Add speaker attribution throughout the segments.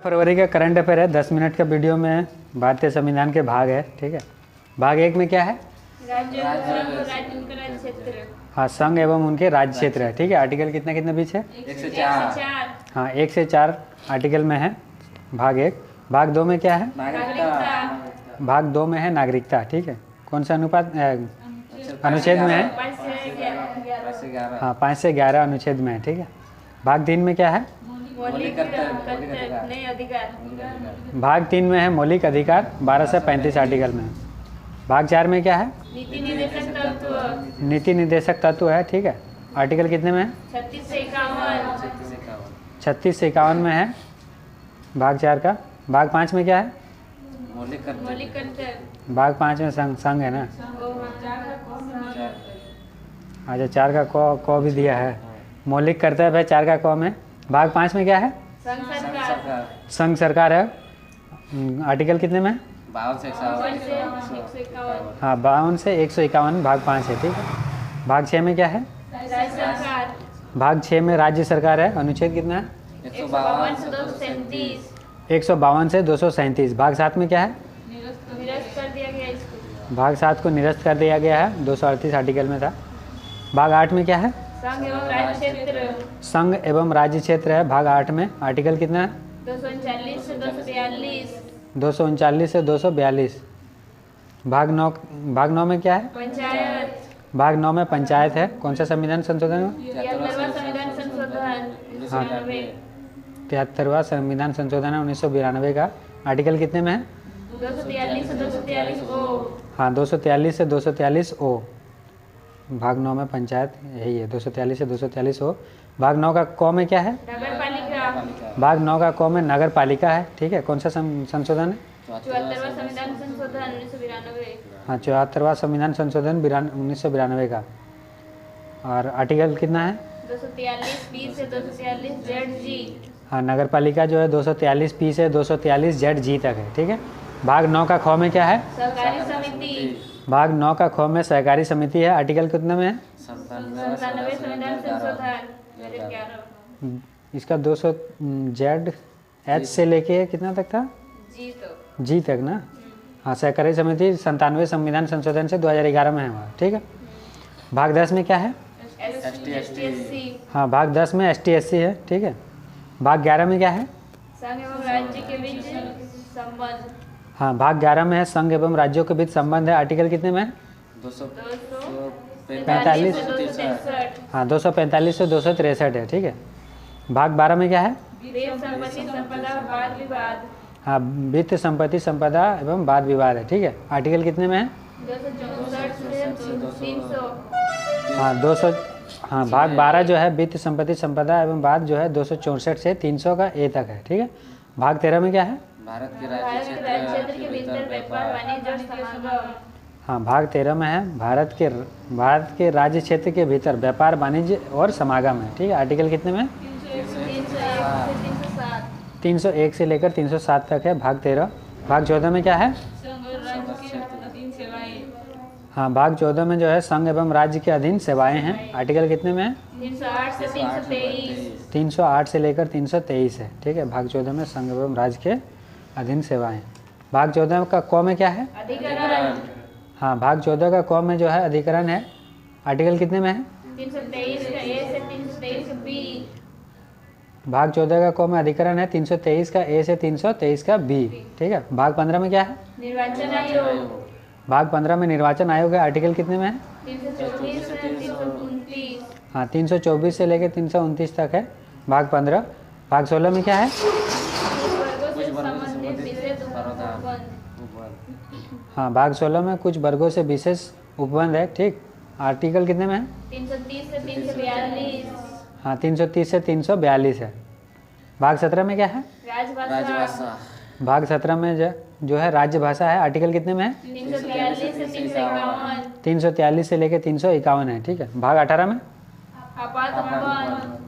Speaker 1: फरवरी का current affair है, 10 minute का वीडियो में भारतीय संविधान के भाग है। ठीक है, भाग एक में क्या है? हाँ, संघ एवं उनके राज्य क्षेत्र है। ठीक है, आर्टिकल कितना कितना बीच है?
Speaker 2: 1 से 4।
Speaker 1: हाँ, 1 से 4 आर्टिकल में है भाग एक। भाग दो में क्या है? भाग दो में है नागरिकता। ठीक है, कौन सा अनुपात अनुच्छेद में है? 5 से 11 अनुच्छेद में है। ठीक है, भाग 3 में क्या है? भाग 3 में है मौलिक अधिकार, 12 से 35 आर्टिकल में। भाग 4 में क्या है? नीति निर्देशक तत्व है। ठीक है, आर्टिकल कितने में है? 36 से 51 में है भाग 4 का। भाग 5 में क्या है? भाग 5 में संघ है ना। अच्छा, 4 का को भी दिया है। मौलिक कर्तव्य है 4 का को में। भाग 5 में क्या है? संघ सरकार है। आर्टिकल कितने में?
Speaker 2: 52 से 151।
Speaker 1: हाँ, 52 से 151 भाग 5 है। ठीक है, भाग 6 में क्या है? भाग 6 में राज्य सरकार है। अनुच्छेद कितना है? 152 से 237। भाग 7 में क्या है? भाग 7 को निरस्त कर दिया गया है, 238 आर्टिकल में था। भाग 8 में क्या है? संघ एवं राज्य क्षेत्र है। भाग 8 में आर्टिकल कितना है? 239 से 242। भाग 9 में क्या है? भाग 9 में पंचायत है। कौन सा संविधान संशोधन है? 73वां संविधान संशोधन है 1992 का। आर्टिकल कितने में है? 243 से 243 ओ। भाग 9 में पंचायत यही है, 243 से 243 ओ। भाग 9 का क में क्या है? भाग 9 का क में नगर पालिका है। ठीक है, कौन सा संशोधन है?
Speaker 2: 74वां संविधान संशोधन 1992।
Speaker 1: हाँ, 74वां संविधान संशोधन 1992 का। और आर्टिकल कितना है?
Speaker 2: 243 पी से 243 जेड जी।
Speaker 1: हाँ, नगर पालिका जो है 243 पी से 243 जेड जी तक है। ठीक है, भाग 9 का ख में क्या है?
Speaker 2: सहकारी समिति।
Speaker 1: भाग 9 का ख में सहकारी समिति है। आर्टिकल कितने में है?
Speaker 2: 97 संविधान संशोधन 2011।
Speaker 1: इसका 200 जेड एच से लेके कितना तक था? जी तक ना। हाँ, सहकारी समिति 97 संविधान संशोधन से 2011 में है वहाँ। ठीक है, भाग 10 में क्या है?
Speaker 2: ST/SC।
Speaker 1: हाँ, भाग 10 में ST/SC है। ठीक है, भाग 11 में क्या है?
Speaker 2: संघ एवं राज्य के बीच संबंध।
Speaker 1: हाँ, भाग 11 में है संघ एवं राज्यों के बीच संबंध है। आर्टिकल कितने में है?
Speaker 2: 245 से 263।
Speaker 1: हाँ, 245 से 263 है। ठीक है, भाग 12 में क्या है?
Speaker 2: संपत्ति संपदा वाद विवाद।
Speaker 1: हाँ, वित्त संपत्ति संपदा एवं वाद विवाद है। ठीक है, आर्टिकल कितने में है?
Speaker 2: 264 से 300।
Speaker 1: हाँ, 200। हाँ, भाग 12 जो है वित्त संपत्ति संपदा एवं वाद जो है 264 से 300 का ए तक है। ठीक है, भाग 13 में क्या है?
Speaker 2: भारत के राज्य क्षेत्र के भीतर व्यापार वाणिज्य और समागम।
Speaker 1: हाँ, भाग 13 में है भारत के राज्य क्षेत्र के भीतर व्यापार वाणिज्य और समागम है। ठीक है, आर्टिकल कितने में? 301 से लेकर 307 तक है भाग 13। भाग 14 में क्या है? हाँ, भाग 14 में जो है संघ एवं राज्य के अधीन सेवाएं हैं। आर्टिकल कितने में है?
Speaker 2: 308 से 323।
Speaker 1: 308 से लेकर 323 है। ठीक है, भाग 14 में संघ एवं राज्य के अधीन सेवाएं। भाग 14 का क में क्या है?
Speaker 2: अधिकरण।
Speaker 1: हाँ, भाग 14 का क में जो है अधिकरण है। आर्टिकल कितने में है?
Speaker 2: 323 का ए से 323 का बी।
Speaker 1: भाग 14 का क में अधिकरण है, 323 का ए से 323 का बी। ठीक है, भाग 15 में क्या है?
Speaker 2: निर्वाचन आयोग।
Speaker 1: भाग 15 में निर्वाचन आयोग है। आर्टिकल कितने में है?
Speaker 2: 324 से 329।
Speaker 1: हाँ, 324 से लेकर 329 तक है भाग 15। भाग 16 में क्या है? हाँ, भाग 16 में कुछ वर्गों से विशेष उपबंध है। ठीक, आर्टिकल कितने में है?
Speaker 2: 330 से 342।
Speaker 1: हाँ, 330 से 342 है। भाग 17 में क्या है?
Speaker 2: राजभाषा।
Speaker 1: भाग 17 में जो है राज्य भाषा है। आर्टिकल कितने में है?
Speaker 2: 343 से 351।
Speaker 1: 343 से लेकर 351 है। ठीक है, भाग 18 में?
Speaker 2: आपात उपबंध।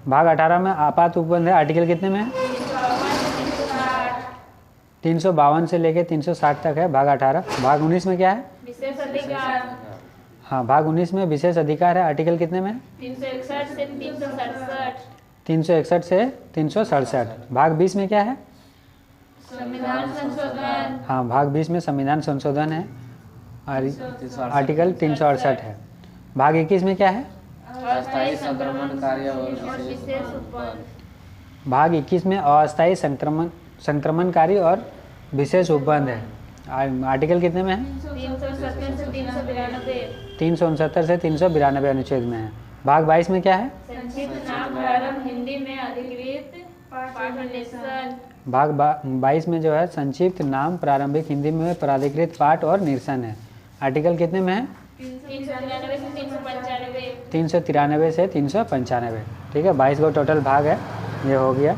Speaker 1: भाग 18 में आपात उपबंध है। आर्टिकल कितने में है? 352 से लेकर 360 तक है भाग 18। भाग 19 में क्या है?
Speaker 2: विशेष अधिकार।
Speaker 1: हाँ, भाग 19 में विशेष अधिकार है। आर्टिकल कितने में?
Speaker 2: 361 से 367।
Speaker 1: 361 से 367। भाग 20 में क्या है?
Speaker 2: संविधान संशोधन।
Speaker 1: हाँ, भाग 20 में संविधान संशोधन है और आर्टिकल 368 है। भाग 21 में क्या है?
Speaker 3: अस्थायी संक्रमण कार्य और
Speaker 2: और
Speaker 3: विशेष
Speaker 2: विशेष उपबंध।
Speaker 1: भाग 21 में अस्थायी संक्रमणकारी और विशेष उपबंध है। आर्टिकल कितने में है?
Speaker 2: 370 से 392।
Speaker 1: 369 से 392 अनुच्छेद में है। भाग 22 में क्या है?
Speaker 2: संक्षिप्त नाम प्रारंभ हिंदी में अधिकृत पाठ।
Speaker 1: भाग 22 में जो है संक्षिप्त नाम प्रारंभिक हिंदी में प्राधिकृत पाठ और निरसन है। आर्टिकल कितने में है?
Speaker 2: 393 से 395।
Speaker 1: 393 से 395। ठीक है, 22 का टोटल भाग है, ये हो गया।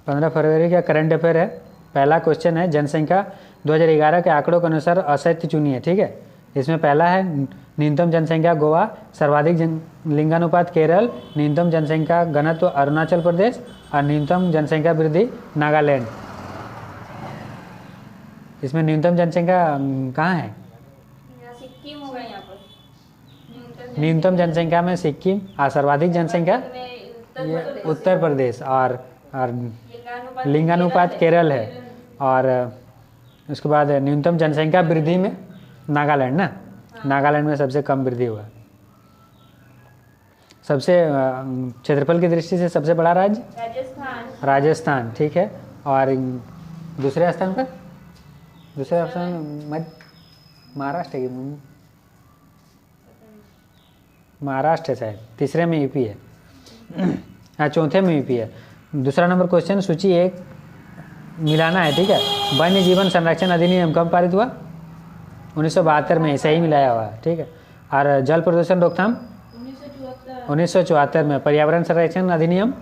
Speaker 1: पंद्रह फरवरी का करंट अफेयर है। पहला क्वेश्चन है, जनसंख्या 2011 के आंकड़ों के अनुसार असत्य चुनिए। ठीक है, इसमें पहला है न्यूनतम जनसंख्या गोवा, सर्वाधिक लिंगानुपात केरल, न्यूनतम जनसंख्या घनत्व अरुणाचल प्रदेश और न्यूनतम जनसंख्या वृद्धि नागालैंड। इसमें न्यूनतम जनसंख्या कहाँ है?
Speaker 2: यहाँ सिक्किम होगा यहाँ पर।
Speaker 1: न्यूनतम जनसंख्या में सिक्किम और सर्वाधिक जनसंख्या
Speaker 2: में
Speaker 1: ये उत्तर प्रदेश और लिंगानुपात केरल है। और उसके बाद न्यूनतम जनसंख्या वृद्धि में नागालैंड ना, नागालैंड में सबसे कम वृद्धि हुआ। सबसे क्षेत्रफल की दृष्टि से सबसे बड़ा राज्य
Speaker 2: राजस्थान।
Speaker 1: राजस्थान। ठीक है, और दूसरे स्थान पर, दूसरे स्थान महाराष्ट्र है कि महाराष्ट्र है शायद, तीसरे में यूपी है, हाँ चौथे में यूपी है। दूसरा नंबर क्वेश्चन सूची 1 मिलाना है। ठीक है, वन्य जीवन संरक्षण अधिनियम कब पारित हुआ? 1972 में, सही मिलाया हुआ। ठीक है, और जल प्रदूषण रोकथाम 1974 में, पर्यावरण संरक्षण अधिनियम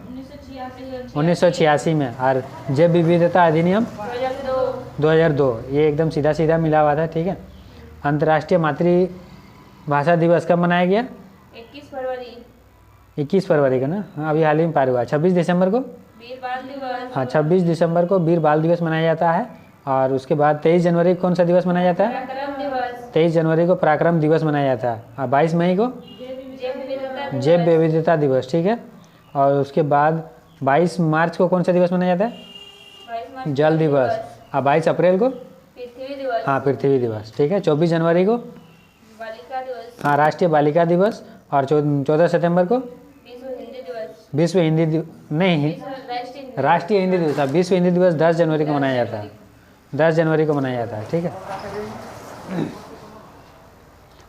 Speaker 1: 1986 में, और जैव विविधता अधिनियम 2002। ये एकदम सीधा सीधा मिला हुआ था। ठीक है, अंतर्राष्ट्रीय मातृभाषा दिवस कब मनाया गया?
Speaker 2: 21 फरवरी।
Speaker 1: 21 फरवरी का ना, हाँ अभी हाल ही में पार हुआ। 26 दिसंबर को
Speaker 2: वीर बाल दिवस।
Speaker 1: हाँ 26 दिसंबर को वीर बाल दिवस मनाया जाता है। और उसके बाद 23 जनवरी को कौन सा दिवस मनाया जाता है?
Speaker 2: पराक्रम दिवस।
Speaker 1: 23 जनवरी को पराक्रम दिवस मनाया जाता है। और 22 मई को जैव विविधता दिवस। ठीक है, और उसके बाद 22 मार्च को कौन सा दिवस मनाया जाता है?
Speaker 2: 22 मार्च
Speaker 1: जल दिवस। और 22 अप्रैल को
Speaker 2: पृथ्वी दिवस।
Speaker 1: हाँ पृथ्वी दिवस। ठीक है, 24 जनवरी को
Speaker 2: बालिका दिवस।
Speaker 1: हाँ राष्ट्रीय बालिका दिवस। और 14 सितंबर को
Speaker 2: विश्व हिंदी दिवस।
Speaker 1: विश्व हिंदी नहीं, राष्ट्रीय हिंदी दिवस। विश्व हिंदी दिवस 10 जनवरी को मनाया जाता है, 10 जनवरी को मनाया जाता है। ठीक है,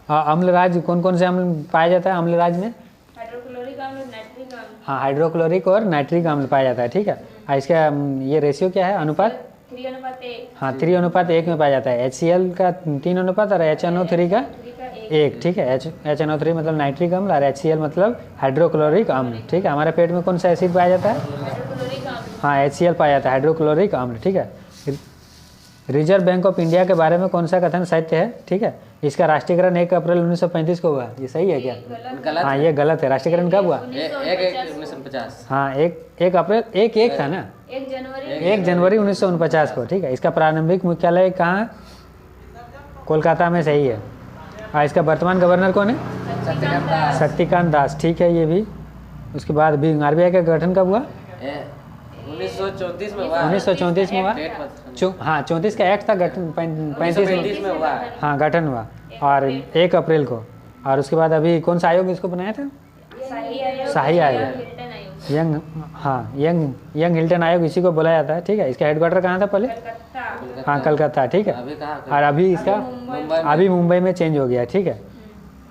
Speaker 1: अम्ल राज्य कौन कौन से अम्ल पाया जाता है? अम्ल राज्य में
Speaker 2: हाइड्रोक्लोरिक अम्ल, नाइट्रिक अम्ल।
Speaker 1: हाँ हाइड्रोक्लोरिक और नाइट्रिक अम्ल पाया जाता है। ठीक है, इसका ये रेशियो क्या है, अनुपात?
Speaker 2: 3:1।
Speaker 1: हाँ 3:1 में पाया जाता है। HCl का 3 अनुपात और HNO3 का 1। ठीक है, HNO3 मतलब नाइट्रिक अम्ल और HCl मतलब हाइड्रोक्लोरिक अम्ल। ठीक है, हमारे पेट में कौन सा एसिड पाया जाता है?
Speaker 2: हाइड्रोक्लोरिक अम्ल।
Speaker 1: हाँ HCl पाया जाता है, हाइड्रोक्लोरिक अम्ल। ठीक है, रिजर्व बैंक ऑफ इंडिया के बारे में कौन सा कथन सत्य है? ठीक है, इसका राष्ट्रीयकरण 1 अप्रैल 1935 को हुआ। ये सही है क्या?
Speaker 3: गलत
Speaker 1: हाँ ये गलत है। राष्ट्रीयकरण कब हुआ?
Speaker 3: 1950।
Speaker 1: हाँ 1 अप्रैल 1 था ना,
Speaker 2: 1 जनवरी
Speaker 1: 1 जनवरी 1949 को। ठीक है, इसका प्रारंभिक मुख्यालय कहाँ है? कोलकाता में। सही है। और इसका वर्तमान गवर्नर कौन है? शक्तिकांत दास। ठीक है, ये भी। उसके बाद भी RBI का गठन कब हुआ?
Speaker 3: 1934 में हुआ।
Speaker 1: 1934 में हुआ। हाँ 34 का एक्ट था, गठन 35
Speaker 3: में हुआ।
Speaker 1: हाँ गठन हुआ, और 1 अप्रैल को। और उसके बाद अभी कौन सा आयोग इसको बनाया था? शाही आयोग। यंग, हाँ यंग हिल्टन आयोग इसी को बोला जाता है। ठीक है, इसका हेडक्वार्टर कहाँ था पहले? हाँ कलकत्ता। ठीक है, और अभी इसका अभी मुंबई में चेंज हो गया। ठीक है,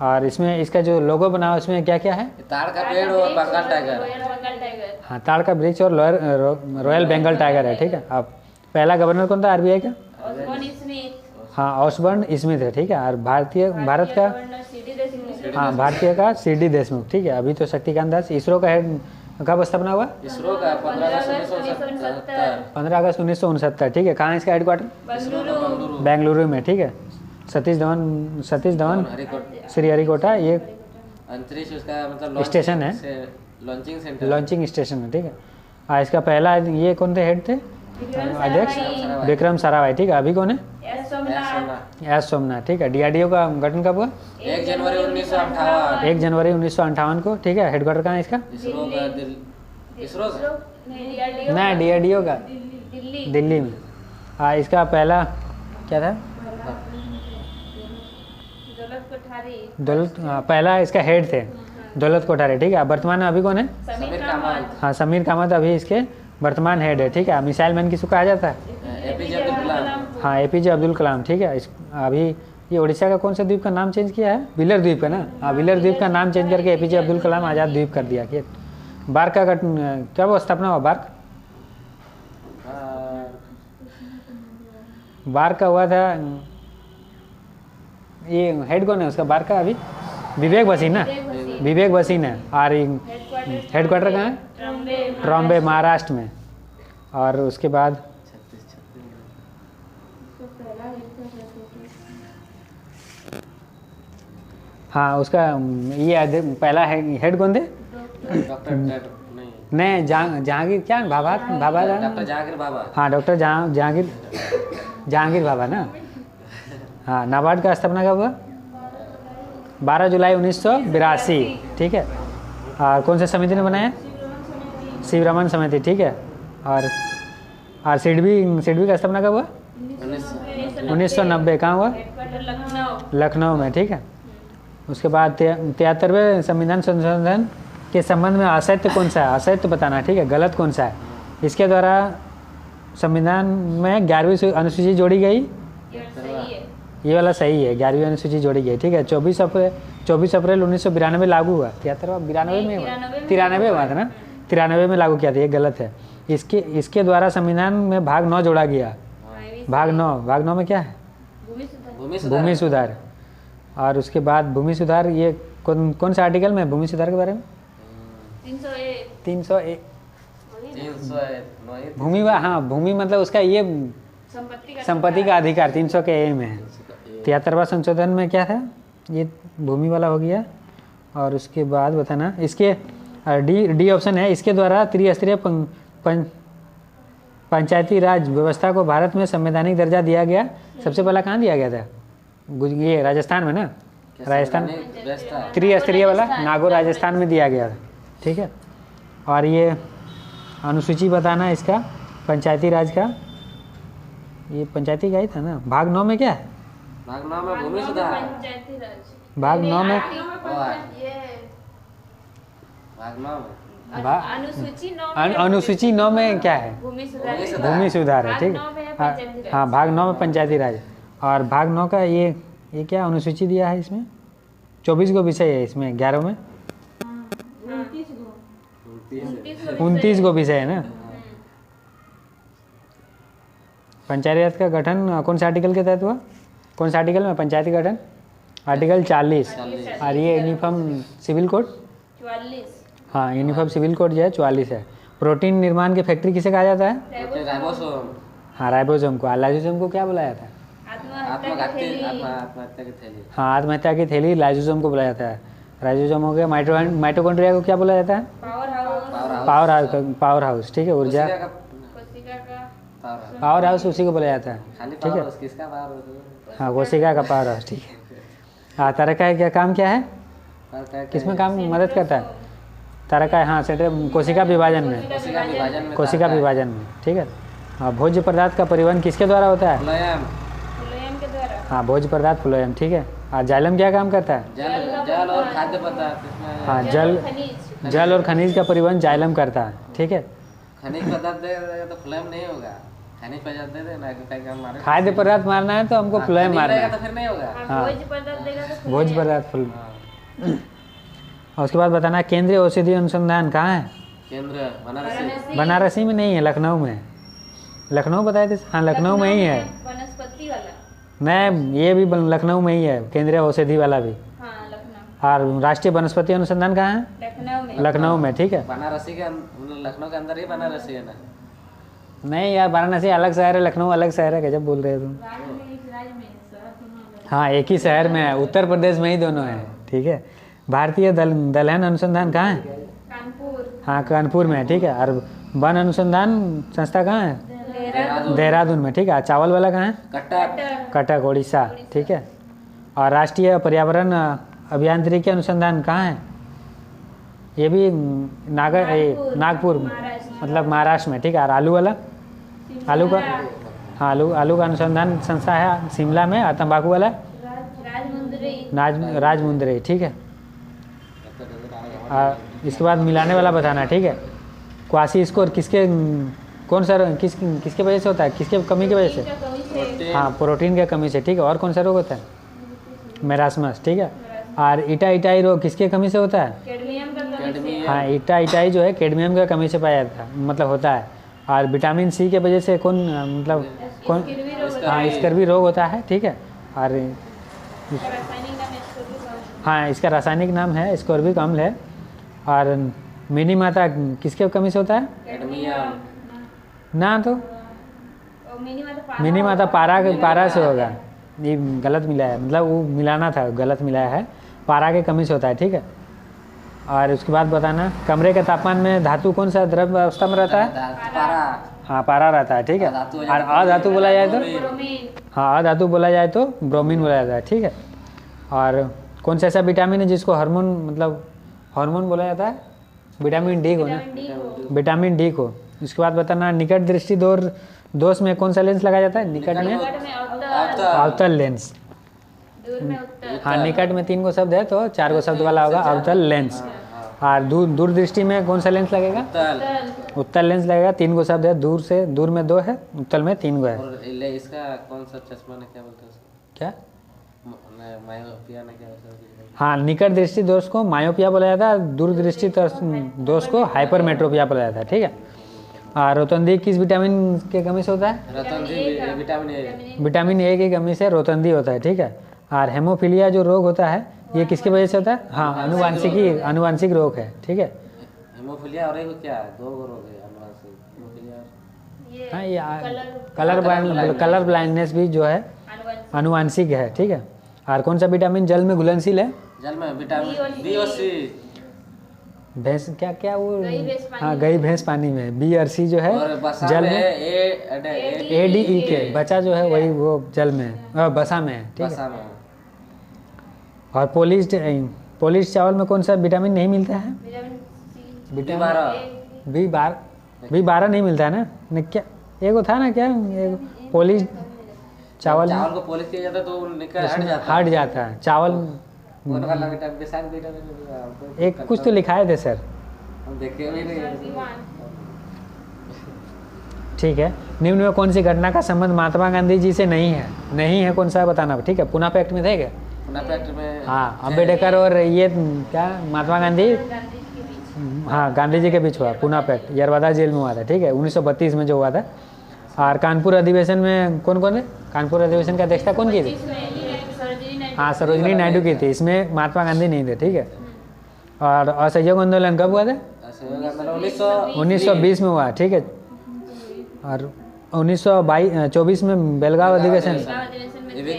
Speaker 1: और इसमें इसका जो लोगो बना है उसमें क्या क्या है?
Speaker 3: ताड़ का पेड़ और बंगाल टाइगर।
Speaker 1: हाँ ताड़ का वृक्ष और रॉयल बंगाल टाइगर है। ठीक है, अब पहला गवर्नर कौन था RBI का? हाँ ऑसबर्न स्मिथ है। ठीक है, और भारत का हाँ भारतीय का CD देशमुख। ठीक है, अभी तो शक्तिकांत दास। इसरो का हेड कब स्थापना हुआ?
Speaker 3: इसरो का 15
Speaker 1: अगस्त 1969। ठीक है, कहाँ है इसका हेडक्वार्टर? बेंगलुरु में। ठीक है, सतीश धवन श्रीहरिकोटा ये
Speaker 3: अंतरिक्ष उसका मतलब
Speaker 1: स्टेशन है,
Speaker 3: लॉन्चिंग सेंटर,
Speaker 1: लॉन्चिंग स्टेशन है। ठीक है, इसका पहला ये कौन थे हेड थे? अध्यक्ष विक्रम साराभाई। ठीक है, अभी कौन है? एस सोमनाथ। ठीक है, DRDO का गठन कब हुआ?
Speaker 3: 1 जनवरी 1958।
Speaker 1: 1 जनवरी 1958 को। ठीक है, हेडक्वार्टर कहाँ है इसका?
Speaker 3: इसरो का इसरो का
Speaker 2: नहीं DRDO
Speaker 1: ना DRDO का
Speaker 2: दिल्ली
Speaker 1: दिल्ली में। हाँ, इसका पहला क्या था?
Speaker 2: दौलत कोठारी
Speaker 1: दौलत, हाँ, पहला इसका हेड थे दौलत कोठारी, ठीक है। वर्तमान में अभी कौन है?
Speaker 2: समीर कामत
Speaker 1: हाँ, समीर कामत अभी इसके वर्तमान हेड है, ठीक है। मिसाइल मैन किसको कहा जाता है?
Speaker 3: एपीजे अब्दुल कलाम।
Speaker 1: हाँ, APJ अब्दुल कलाम, ठीक है। अभी ये उड़ीसा का कौन सा द्वीप का नाम चेंज किया है? व्हीलर द्वीप का ना। हाँ, व्हीलर द्वीप का नाम चेंज करके APJ अब्दुल कलाम आज़ाद द्वीप कर दिया। कि बार्क का क्या वो स्थापना हुआ? बार्क का हुआ था, ये हेड कौन है उसका बार्क का? अभी विवेक भसीन ना, विवेक भसीन है। और हेडक्वार्टर कहाँ है? ट्रॉम्बे महाराष्ट्र में। और उसके बाद हाँ, उसका ये पहला हेड कौन थे?
Speaker 3: डॉक्टर नहीं
Speaker 1: नहीं, जहांगीर क्या भाभा
Speaker 3: डॉक्टर जहांगीर बाबा।
Speaker 1: हाँ, डॉक्टर जहांगीर बाबा ना। हाँ, नाबार्ड का स्थापना कब हुआ? 12 जुलाई 1982, ठीक है। कौन सा समिति ने बनाया? शिवरमन समिति, ठीक है। और सिडबी का स्थापना कब हुआ? 1990। कहाँ हुआ? लखनऊ में, ठीक है। उसके बाद 73वें संविधान संशोधन के संबंध में असत्य कौन सा है? असत्य बताना, ठीक है। गलत कौन सा है? इसके द्वारा संविधान में 11वीं अनुसूची जोड़ी गई। ये वाला सही है, 11वीं अनुसूची जोड़ी गई, ठीक है। 24 अप्रैल 1992 लागू हुआ। 93 में हुआ, 93 हुआ था ना, 93 में लागू किया था। ये गलत है। इसके द्वारा संविधान में भाग 9 जोड़ा गया। भाग 9 में क्या है? भूमि सुधार। और उसके बाद भूमि सुधार, ये कौन सा आर्टिकल में भूमि सुधार के बारे में? 301 भूमि। हाँ, भूमि मतलब उसका ये संपत्ति का अधिकार 300 के ए में है। 73वां संशोधन में क्या था? ये भूमि वाला हो गया। और उसके बाद बताना, इसके डी ऑप्शन है। इसके द्वारा त्रिस्तरीय पंचायती राज व्यवस्था को भारत में संवैधानिक दर्जा दिया गया। सबसे पहला कहाँ दिया गया था? ये राजस्थान में ना, राजस्थान त्रिस्तरीय वाला नागौर राजस्थान में दिया गया था, ठीक है। और ये अनुसूची बताना इसका पंचायती राज का, ये पंचायती का ही था ना। भाग 9 में क्या है?
Speaker 3: भाग 9 में भूमि सुधार।
Speaker 1: भाग 9 में अनुसूची 9 में क्या है? भूमि सुधार है, ठीक है। हाँ, भाग 9 में पंचायती राज। और भाग 9 का ये क्या अनुसूची दिया है इसमें? 24 गो विषय है इसमें, 11 में 29 गो विषय है ना। पंचायती राज का गठन कौन सा आर्टिकल के तहत हुआ? कौन सा आर्टिकल में पंचायती गठन? आर्टिकल 40। और ये यूनिफॉर्म सिविल कोड
Speaker 2: 44।
Speaker 1: हाँ, यूनिफॉर्म सिविल कोड जो है 44 है। प्रोटीन निर्माण की फैक्ट्री किसे कहा जाता है?
Speaker 3: राइबोसोम।
Speaker 1: हाँ, राइबोसोम को। लाइसोसोम को क्या बुलाया जाता है?
Speaker 3: आत्महत्या की थैली।
Speaker 1: हाँ, आत्महत्या की थैली लाइसोसोम को बुलाया जाता है। राइबोसोम हो गया। माइटोकॉन्ड्रिया को क्या बोला जाता है? पावर हाउस, ठीक है। ऊर्जा पावर हाउस उसी को बोला जाता है, ठीक है। हाँ, कोशिका का पावर हाउस, ठीक है। हाँ, तारका क्या काम क्या है? किसमें काम मदद करता है? तारका, हाँ, सेंट्रल कोशिका विभाजन में, कोशिका विभाजन में, ठीक है। हाँ, भोज्य पदार्थ का परिवहन किसके द्वारा होता है?
Speaker 2: के द्वारा।
Speaker 1: हाँ, भोज्य पदार्थ फ्लोएम, ठीक है। और जाइलम क्या काम करता है?
Speaker 3: जल और खाद्य पदार्थ।
Speaker 1: हाँ, जल और खनिज का परिवहन जाइलम करता है, ठीक है।
Speaker 3: खनिज पदार्थ देगा तो फ्लोएम नहीं होगा। खनिज पदार्थ दे देना,
Speaker 1: खाद्य पदार्थ मारना है तो हमको फ्लोएम मारना है,
Speaker 3: तो फिर नहीं होगा।
Speaker 1: हाँ,
Speaker 2: भोज्य पदार्थ देगा तो
Speaker 1: भोज्य पदार्थ फ्लोएम। और उसके बाद बताना केंद्रीय औषधि अनुसंधान कहाँ है?
Speaker 3: केंद्र बनारसी।
Speaker 1: बनारसी में नहीं है, लखनऊ में। लखनऊ बताए थे। हाँ, लखनऊ में ही है।
Speaker 2: वनस्पति वाला।
Speaker 1: नहीं, ये भी लखनऊ में ही है, केंद्रीय औषधि वाला भी।
Speaker 2: हाँ, लखनऊ।
Speaker 1: और राष्ट्रीय वनस्पति अनुसंधान कहाँ है?
Speaker 2: लखनऊ में।
Speaker 1: लखनऊ में, ठीक है।
Speaker 3: बनारसी के लखनऊ के अंदर ही बनारसी है ना।
Speaker 1: नहीं यार, वाराणसी अलग शहर है, लखनऊ अलग शहर है। गजब बोल रहे हो तुम। हाँ, एक ही शहर में है, उत्तर प्रदेश में ही दोनों है, ठीक है। भारतीय दलहन अनुसंधान कहाँ है?
Speaker 2: कानपुर।
Speaker 1: हाँ, कानपुर में है, ठीक है। और वन अनुसंधान संस्था कहाँ है? देहरादून में, ठीक है। चावल वाला कहाँ है? कटक उड़ीसा, ठीक है। और राष्ट्रीय पर्यावरण अभियांत्रिकी अनुसंधान कहाँ है? ये भी नागपुर मतलब महाराष्ट्र में, ठीक है। और आलू वाला, आलू का, हाँ आलू का अनुसंधान संस्था है शिमला में। और तंबाकू वाला राजमुंदरी, ठीक है। इसके बाद मिलाने वाला बताना, ठीक है। क्वासी स्कोर किसके किसके वजह से होता है, किसके कमी की वजह से? हाँ, प्रोटीन के कमी से, ठीक है। और कौन सा रोग होता है? मेरास्मस, ठीक है। और इटाई रोग किसके कमी से होता है? हाँ, इटाई जो है कैडमियम की कमी से पाया जाता है, मतलब होता है। और विटामिन सी के वजह से कौन हाँ स्कर्वी रोग होता है, ठीक है। और हाँ, इसका रासायनिक नाम है स्कॉर्बिक अम्ल है। और मिनी माता किसके कमी से होता है? ना, तो मिनी माता पारा से होगा। ये गलत मिला है, मतलब वो मिलाना था, गलत मिलाया है। पारा के कमी से होता है, ठीक है। और उसके बाद बताना कमरे के तापमान में धातु कौन सा द्रव्य अवस्था में रहता है? हाँ, पारा रहता है, ठीक है। और अधातु बोला जाए तो हाँ, अधातु बोला जाए तो ब्रोमीन बोला जाता है, ठीक है। और कौन सा ऐसा विटामिन है जिसको हार्मोन बोला जाता है? विटामिन डी को ना, विटामिन डी को। उसके बाद बताना निकट दृष्टि दोष में कौन सा लेंस लगाया जाता है? निकट में अवतल लेंस। हाँ, निकट में 3 गो शब्द है तो 4 गो शब्द वाला होगा अवतल लेंस। और दूर दृष्टि में कौन सा लेंस लगेगा? उत्तल लेंस लगेगा। 3 गो शब्द है, दूर में 2 है, उत्तल में 3 गो है।
Speaker 3: और इसका कौन सा चश्मा ने क्या बोलते हैं उसको?
Speaker 1: क्या?
Speaker 3: मायोपिया ने क्या बोलते हैं?
Speaker 1: हाँ, निकट दृष्टि दोष को मायोपिया बोला जाता है, दूर दृष्टि दोष को हाइपरमेट्रोपिया बोला जाता है, ठीक है। और रोतंदी किस विटामिन के कमी से होता है? विटामिन ए की कमी से रोतंदी होता है, ठीक है। और हेमोफीलिया जो रोग होता है ये किसकी वजह से होता है? हाँ, अनुवांशिक रोग है, ठीक है।
Speaker 3: हेमोफीलिया और क्या है? 2 रोग है अनुवांशिक।
Speaker 1: हाँ, ये कलर ब्लाइंडनेस भी जो है अनुवांशिक है, ठीक है। और कौन सा विटामिन जल में घुलनशील है?
Speaker 3: जल में विटामिन बी और सी।
Speaker 1: भैंस क्या वो? हाँ, गई भैंस पानी में। बी और सी जो है जल में, ए डी ई के बचा जो है वही वो जल में बसा में है, ठीक है। और पोलिश चावल में कौन सा विटामिन नहीं मिलता है? B12 नहीं मिलता है ना? क्या एगो था ना, क्या पोलिश चावल
Speaker 3: को पॉलिश किया जाता है तो निकल
Speaker 1: हट जाता है चावल। एक कुछ तो लिखाए थे सर,
Speaker 3: देखे भी नहीं।
Speaker 1: ठीक है। निम्न में कौन सी घटना का संबंध महात्मा गांधी जी से नहीं है कौन सा बताना, ठीक है। पुणे पैक्ट में थे क्या?
Speaker 3: पुणे पैक्ट में
Speaker 1: हाँ, अम्बेडकर और ये क्या महात्मा गांधी, हाँ गांधी जी के बीच हुआ पुणे पैक्ट, यरवादा जेल में हुआ था, ठीक है, 1932 में जो हुआ था। और कानपुर अधिवेशन में कौन है? कानपुर अधिवेशन की अध्यक्षता कौन की थी? हाँ, सरोजिनी नायडू की थी। इसमें महात्मा गांधी नहीं थे, ठीक है। और असहयोग आंदोलन कब हुआ था? 1920 में हुआ, ठीक है। और 1924 में बेलगांव अधिवेशन,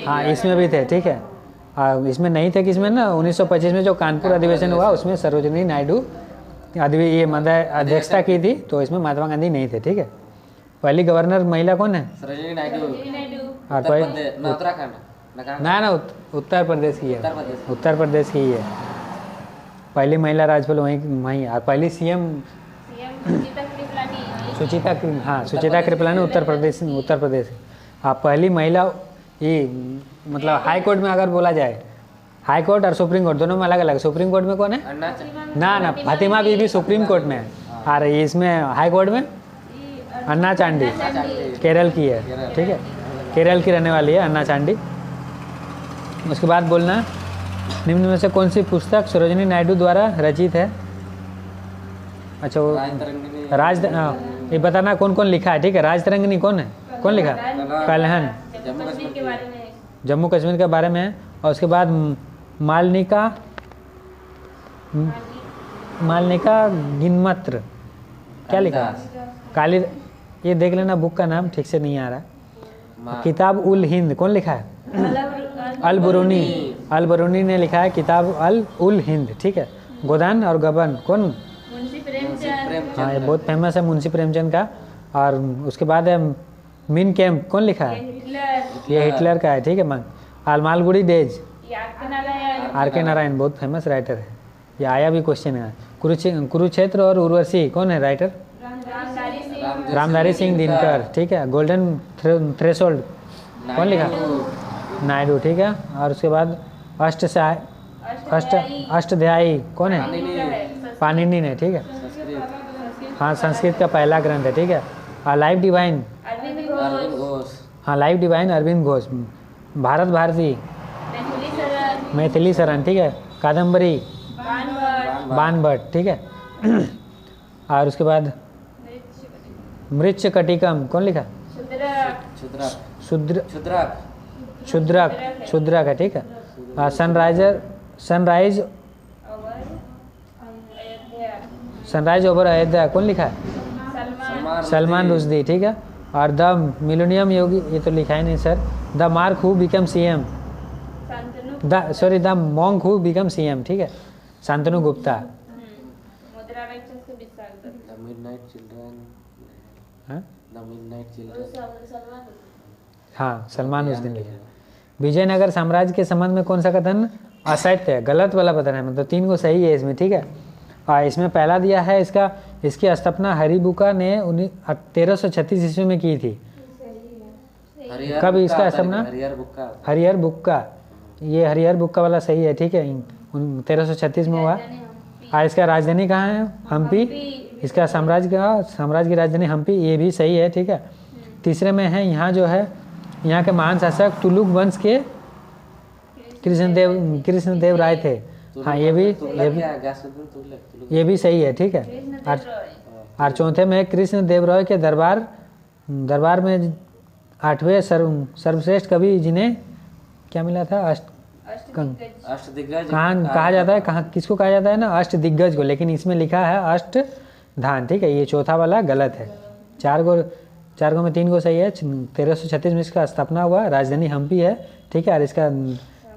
Speaker 1: हाँ इसमें भी थे, ठीक है। इसमें नहीं थे किसमें ना, 1925 में जो कानपुर अधिवेशन हुआ उसमें सरोजिनी नायडू ये अध्यक्षता की थी, तो इसमें महात्मा गांधी नहीं थे, ठीक है। पहली गवर्नर महिला कौन है?
Speaker 3: सरोजिनी नायडू।
Speaker 1: और
Speaker 3: उत्तराखंड
Speaker 1: ना उत्तर प्रदेश की है, उत्तर प्रदेश की है पहली महिला राज्यपाल वहीं। और पहली सीएम सुचिता कृपलानी उत्तर प्रदेश। आप पहली महिला ये मतलब हाई कोर्ट में अगर बोला जाए, हाई कोर्ट और सुप्रीम कोर्ट दोनों में अलग अलग। सुप्रीम कोर्ट में कौन है? ना फातिमा बीबी सुप्रीम कोर्ट में है, और इसमें हाई कोर्ट में अन्ना चांडी केरल की है, ठीक है, केरल की रहने वाली है अन्ना चांडी। उसके बाद बोलना निम्न में से कौन सी पुस्तक सरोजिनी नायडू द्वारा रचित है? अच्छा, वो ये बताना कौन कौन लिखा है, ठीक है। राजतरंगिनी कौन है, कौन लिखा? कलहन जम्मू कश्मीर के बारे में है। और उसके बाद मालनिका गिनमत्र क्या लिखा? काली, ये देख लेना बुक का नाम ठीक से नहीं आ रहा। किताब उल हिंद कौन लिखा है? अल बरूनी ने लिखा है किताब अल उल हिंद, ठीक है। गोदान और गबन कौन?
Speaker 2: मुंशी प्रेमचंद।
Speaker 1: हाँ, ये बहुत फेमस है मुंशी प्रेमचंद का। और उसके बाद है मिन कैम्प कौन लिखा है? ये हिटलर का है, ठीक है। मालगुडी डेज, आर के नारायण बहुत फेमस राइटर है, ये आया भी क्वेश्चन है। कुरुक्षेत्र और उर्वशी कौन है राइटर?
Speaker 2: रामधारी सिंह,
Speaker 1: रामधारी सिंह दिनकर, ठीक है। गोल्डन थ्रेशोल्ड कौन लिखा? नायडू, ठीक है। और उसके बाद अष्टाध्यायी कौन है? पाणिनि ने, ठीक है। हाँ, संस्कृत का पहला ग्रंथ है, ठीक है। लाइफ डिवाइन,
Speaker 2: अरविंद
Speaker 3: अरविंद
Speaker 2: घोष,
Speaker 3: घोष,
Speaker 1: हाँ लाइफ डिवाइन अरविंद घोष। भारत भारती,
Speaker 2: मैथिली शरण,
Speaker 1: मैथिली शरण, ठीक है। कादम्बरी,
Speaker 2: बाणभट्ट,
Speaker 1: बाणभट्ट, ठीक है। और उसके बाद मृच्छकटिकम कौन लिखा?
Speaker 2: शूद्रक,
Speaker 3: क्षुद्रक,
Speaker 1: शूद्र
Speaker 3: क्षुद्रक,
Speaker 1: शूद्रक है, ठीक है। सनराइज ओवर अयोध्या कौन लिखा है? सलमान रुश्दी, ठीक है। और द मिलेनियम योगी, ये तो लिखा ही नहीं sir. The mark who become CM, the monk who become CM, ठीक है। शांतनु गुप्ता।
Speaker 2: मुद्रा राक्षस के विशाल दत्त,
Speaker 3: द मिडनाइट चिल्ड्रन,
Speaker 1: हाँ?
Speaker 3: द मिडनाइट चिल्ड्रन,
Speaker 1: हाँ, सलमान रुश्दी ने लिखा। विजयनगर साम्राज्य के संबंध में कौन सा कथन असत्य है? गलत वाला पता है, मतलब 3 को सही है इसमें, ठीक है। और इसमें पहला दिया है इसकी स्थापना हरिबुका ने 1336 ईस्वी में की थी। कब इसका स्थापना? हरिहर बुक्का, ये हरिहर बुक्का वाला सही है, ठीक है। 1336 में हुआ। और इसका राजधानी कहाँ है? हम्पी। इसका साम्राज्य की राजधानी हम्पी, ये भी सही है, ठीक है। तीसरे में है यहाँ जो है, यहाँ के महान शासक तुलुक वंश के कृष्णदेव राय थे। हाँ, ये भी सही है, ठीक है। और चौथे में कृष्णदेव राय के दरबार में 8वें सर्वश्रेष्ठ कवि जिन्हें क्या मिला था?
Speaker 3: अष्टदिग्गज
Speaker 1: कहा जाता है, कहाँ किसको कहा जाता है ना? अष्ट दिग्गज को, लेकिन इसमें लिखा है अष्ट धान, ठीक है। ये चौथा वाला गलत है। 4 को में 3 को सही है। 1336 में इसका स्थापना हुआ, राजधानी हम्पी है, ठीक है। और इसका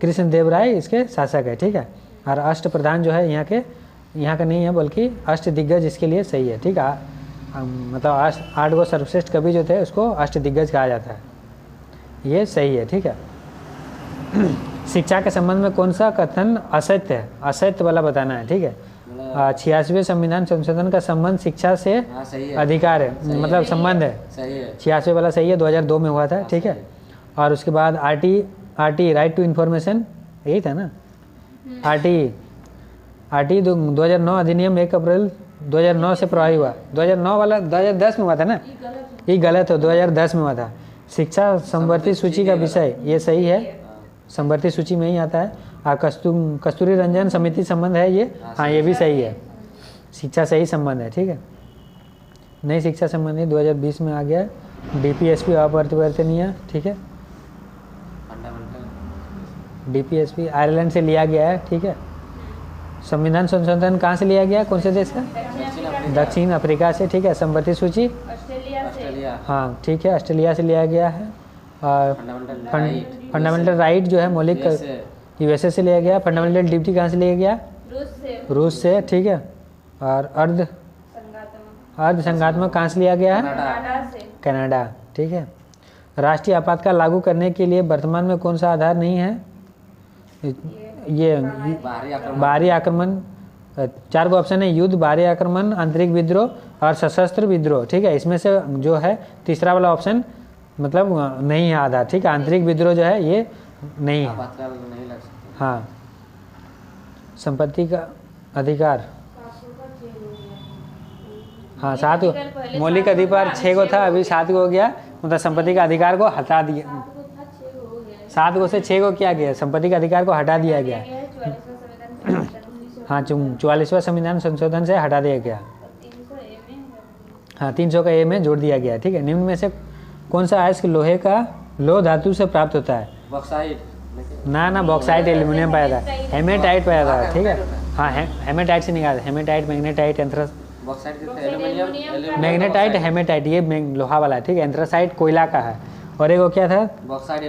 Speaker 1: कृष्णदेव राय इसके शासक है, ठीक है। और अष्ट प्रधान जो है यहाँ का नहीं है, बल्कि अष्ट दिग्गज इसके लिए सही है, ठीक है। मतलब 8 को सर्वश्रेष्ठ कवि जो थे उसको अष्ट दिग्गज कहा जाता है, ये सही है, ठीक है। शिक्षा के संबंध में कौन सा कथन असत्य है? असत्य वाला बताना है, ठीक है। 86वें संविधान संशोधन का संबंध शिक्षा से अधिकार है, मतलब संबंध है। 86 वाला सही है, 2002 में हुआ था, ठीक है। और उसके बाद आरटी राइट टू इन्फॉर्मेशन, यही था ना? आरटी 2009 अधिनियम 1 अप्रैल 2009 से प्रभावी हुआ। 2009 वाला 2010 में हुआ था ना? ये गलत हो, 2010 में हुआ था। शिक्षा संवर्ती सूची का विषय, ये सही है, संवर्ती सूची में ही आता है। और कस्तूरी रंजन समिति संबंध है ये, हाँ ये भी सही है। शिक्षा सही संबंध है, ठीक है। नई शिक्षा संबंधी 2020 में आ गया। डीपीएसपी अपरिवर्तनीय, ठीक है। डीपीएसपी आयरलैंड से लिया गया है, ठीक है। संविधान संशोधन कहाँ से लिया गया? कौन से देश का? दक्षिण अफ्रीका से, ठीक है। संवर्ती सूची
Speaker 3: ऑस्ट्रेलिया,
Speaker 1: हाँ ठीक है, ऑस्ट्रेलिया से लिया गया है। और फंडामेंटल राइट जो है मौलिक, यूएसए से लिया गया। फंडामेंटल ड्यूटी कहाँ से लिया गया? रूस से, ठीक है। और अर्ध संघात्मक कहाँ से लिया गया है? कनाडा, ठीक है। राष्ट्रीय आपातकाल लागू करने के लिए वर्तमान में कौन सा आधार नहीं है? ये बाहरी आक्रमण। 4 को ऑप्शन है, युद्ध, बाहरी आक्रमण, आंतरिक विद्रोह और सशस्त्र विद्रोह, ठीक है। इसमें से जो है तीसरा वाला ऑप्शन मतलब नहीं है आधार, ठीक है। आंतरिक विद्रोह जो है ये नहीं है। हाँ, संपत्ति का अधिकार, हाँ 7 मौलिक अधिकार 6 को था, अभी 7 को हो गया, मतलब संपत्ति का अधिकार को हटा दिया। 7 को से 6 को किया गया, संपत्ति का अधिकार को हटा दिया गया। हाँ 44वां संविधान संशोधन से हटा दिया गया। हाँ 300 का ए में जोड़ दिया गया, ठीक है। निम्न में से कौन सा अयस्क लोह धातु से प्राप्त होता है?
Speaker 3: बॉक्साइट
Speaker 1: ना बॉक्साइट एल्यूमिनियम पाया था, हेमेटाइट पाया था, ठीक है। हाँ हेमेटाइट से निकाला, हेमेटाइट, मैग्नेटाइट, मैग्नेटाइट, हेमेटाइट ये लोहा वाला है, ठीक है। एंथ्रासाइट कोयला का है। और एक वो क्या था?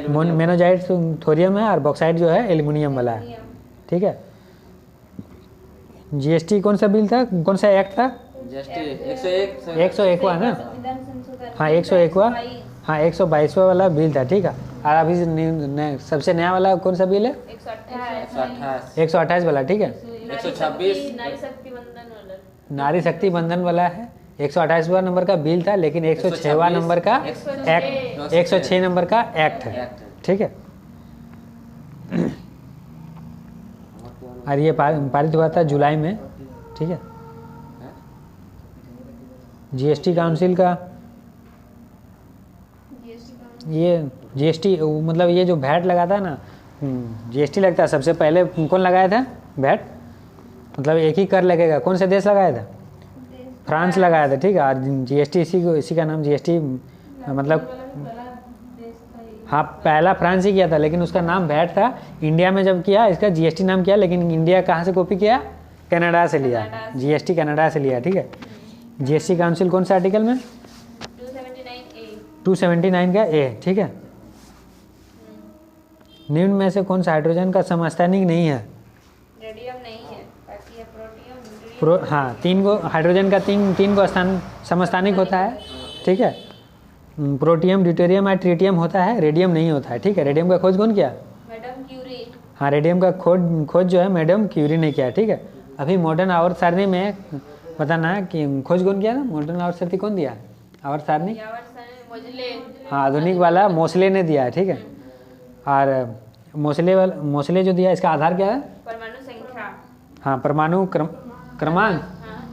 Speaker 1: मेनोजाइट थोरियम है, और बॉक्साइट जो है एल्यूमिनियम वाला है, ठीक है। जीएसटी कौन सा बिल था, कौन सा एक्ट था? 101वां ना? हाँ 101वां, हाँ 122वां वाला बिल था, ठीक है। और अभी सबसे नया वाला कौन सा बिल है? 128 वाला, ठीक है।
Speaker 3: 126
Speaker 1: नारी शक्ति बंधन वाला है, 128वां नंबर का बिल था, लेकिन 106वां नंबर का एक्ट, 106 नंबर का एक्ट है, ठीक है। और ये पारित हुआ था जुलाई में, ठीक है। जीएसटी काउंसिल का ये जीएसटी मतलब ये जो वैट लगाता है ना, जीएसटी लगता है, सबसे पहले कौन लगाया था वैट, मतलब एक ही कर लगेगा, कौन से देश लगाया था? फ्रांस लगाया था, ठीक है। और जीएसटी इसी का नाम जीएसटी मतलब हाँ पहला फ्रांस ही किया था, लेकिन उसका नाम वैट था। इंडिया में जब किया इसका जीएसटी नाम किया, लेकिन इंडिया कहाँ से कॉपी किया? कनाडा से लिया, जीएसटी कनाडा से लिया, ठीक है। जीएसटी काउंसिल कौन सा आर्टिकल में? 279 का ए, ठीक है। निम्न में से कौन सा हाइड्रोजन का समस्थानिक नहीं है?
Speaker 2: रेडियम नहीं है, बाकी है प्रोटियम,
Speaker 1: हाँ, तीन को हाइड्रोजन का तीन को स्थान समस्थानिक होता है, ठीक है। प्रोटियम, ड्यूटेरियम और ट्रिटियम होता है, रेडियम नहीं होता है, ठीक है। रेडियम का खोज कौन किया?
Speaker 2: Madam Curie.
Speaker 1: हाँ, रेडियम का खोज जो है मैडम क्यूरी ने किया, ठीक है। अभी मॉडर्न आवर्त सारणी में बताना कि खोज कौन किया ना, मॉडर्न आवर्त सारणी कौन दिया? आवर्त सारणी हाँ आधुनिक वाला मोसले ने दिया है, ठीक है। और मोसले जो दिया, इसका आधार क्या है?
Speaker 2: परमाणु संख्या।
Speaker 1: हाँ, परमाणु क्रमांक,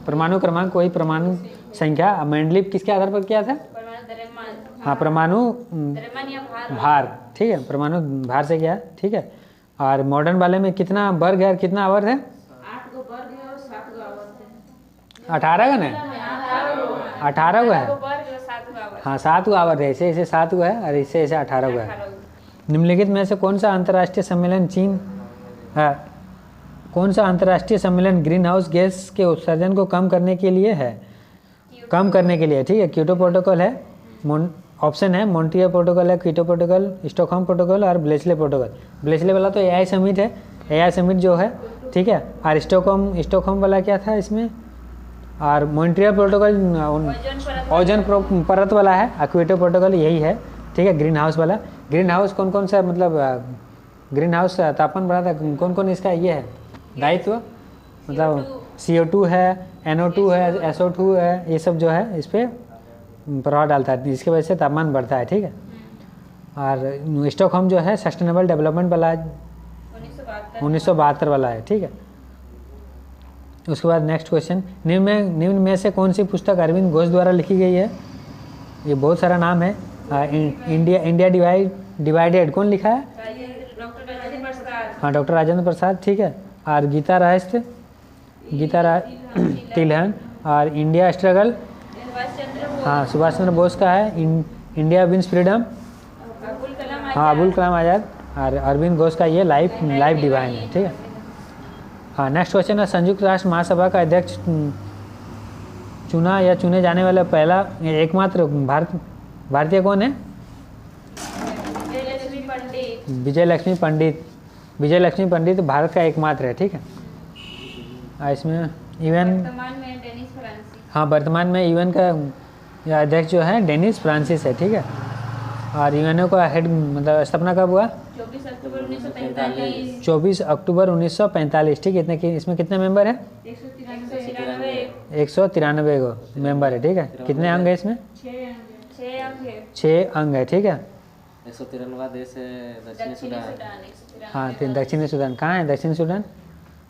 Speaker 1: परमाणु क्रमांक वही परमाणु संख्या। मेंडलीव किसके आधार पर किया था?
Speaker 2: परमाणु द्रव्यमान।
Speaker 1: हाँ, परमाणु
Speaker 2: द्रव्यमान या
Speaker 1: भार, ठीक है, परमाणु भार से किया, ठीक है। और मॉडर्न वाले में कितना वर्ग है और कितना आवर्त है?
Speaker 2: 8 गो वर्ग है और 7 गो आवर्त है।
Speaker 1: 18 का ना, 18 को है,
Speaker 2: वर्ग और 7 गो आवर्त।
Speaker 1: हाँ 7 को आवर्त है, ऐसे 7 को है और इससे 18 को है। निम्नलिखित में से कौन सा अंतर्राष्ट्रीय सम्मेलन कौन सा अंतर्राष्ट्रीय सम्मेलन ग्रीन हाउस गैस के उत्सर्जन को कम करने के लिए है? कम करने के लिए, ठीक है। क्योटो प्रोटोकॉल है, ऑप्शन है मॉन्ट्रियल प्रोटोकॉल है, क्योटो प्रोटोकॉल, स्टॉकहोम प्रोटोकॉल और ब्लेसले प्रोटोकॉल। ब्लेसले वाला तो एआई समिट है, एआई समिट जो है, ठीक है। और स्टॉकहोम वाला क्या था इसमें? और मॉन्ट्रियल प्रोटोकॉल ओजोन परत वाला है, और क्योटो प्रोटोकॉल यही है, ठीक है। ग्रीन हाउस वाला, ग्रीन हाउस कौन सा मतलब ग्रीन हाउस तापमान बढ़ाता है, कौन इसका ये है दायित्व, मतलब CO2 है, NO2 है, SO2 है, ये सब जो है इस पर प्रभाव डालता है, जिसकी वजह से तापमान बढ़ता है, ठीक है। और स्टॉकहोम जो है सस्टेनेबल डेवलपमेंट वाला 1972 वाला है, ठीक है। उसके बाद नेक्स्ट क्वेश्चन, निम्न में से कौन सी पुस्तक अरविंद घोष द्वारा लिखी गई है? ये बहुत सारा नाम है। इंडिया डिवाइडेड कौन लिखा है?
Speaker 2: डॉक्टर राजेंद्र प्रसाद।
Speaker 1: हाँ, डॉक्टर राजेंद्र प्रसाद, ठीक है। और गीता रहस्य, तिलहन। और इंडिया स्ट्रगल, हाँ सुभाष चंद्र बोस का है। इंडिया विंस फ्रीडम, हाँ अबुल कलाम आज़ाद। और अरविंद घोष का ये लाइफ डिवाइन है, ठीक है। हाँ, नेक्स्ट क्वेश्चन है, संयुक्त राष्ट्र महासभा का अध्यक्ष चुना या चुने जाने वाला पहला एकमात्र भारतीय कौन है? विजय लक्ष्मी पंडित भारत का एकमात्र है, ठीक है। इसमें यूएन हाँ वर्तमान में यूएन का अध्यक्ष जो है डेनिस फ्रांसिस है, ठीक है। और यूएनओ का हेड मतलब स्थापना कब हुआ? 24 अक्टूबर 1945, ठीक है। इसमें कितने मेंबर है? 193 को मेंबर है, ठीक है। कितने अंग है इसमें? 6 अंग है, ठीक है।
Speaker 3: 193वां देश है दक्षिणी सूडान।
Speaker 1: हाँ, दक्षिणी सूडान कहाँ है? दक्षिणी सूडान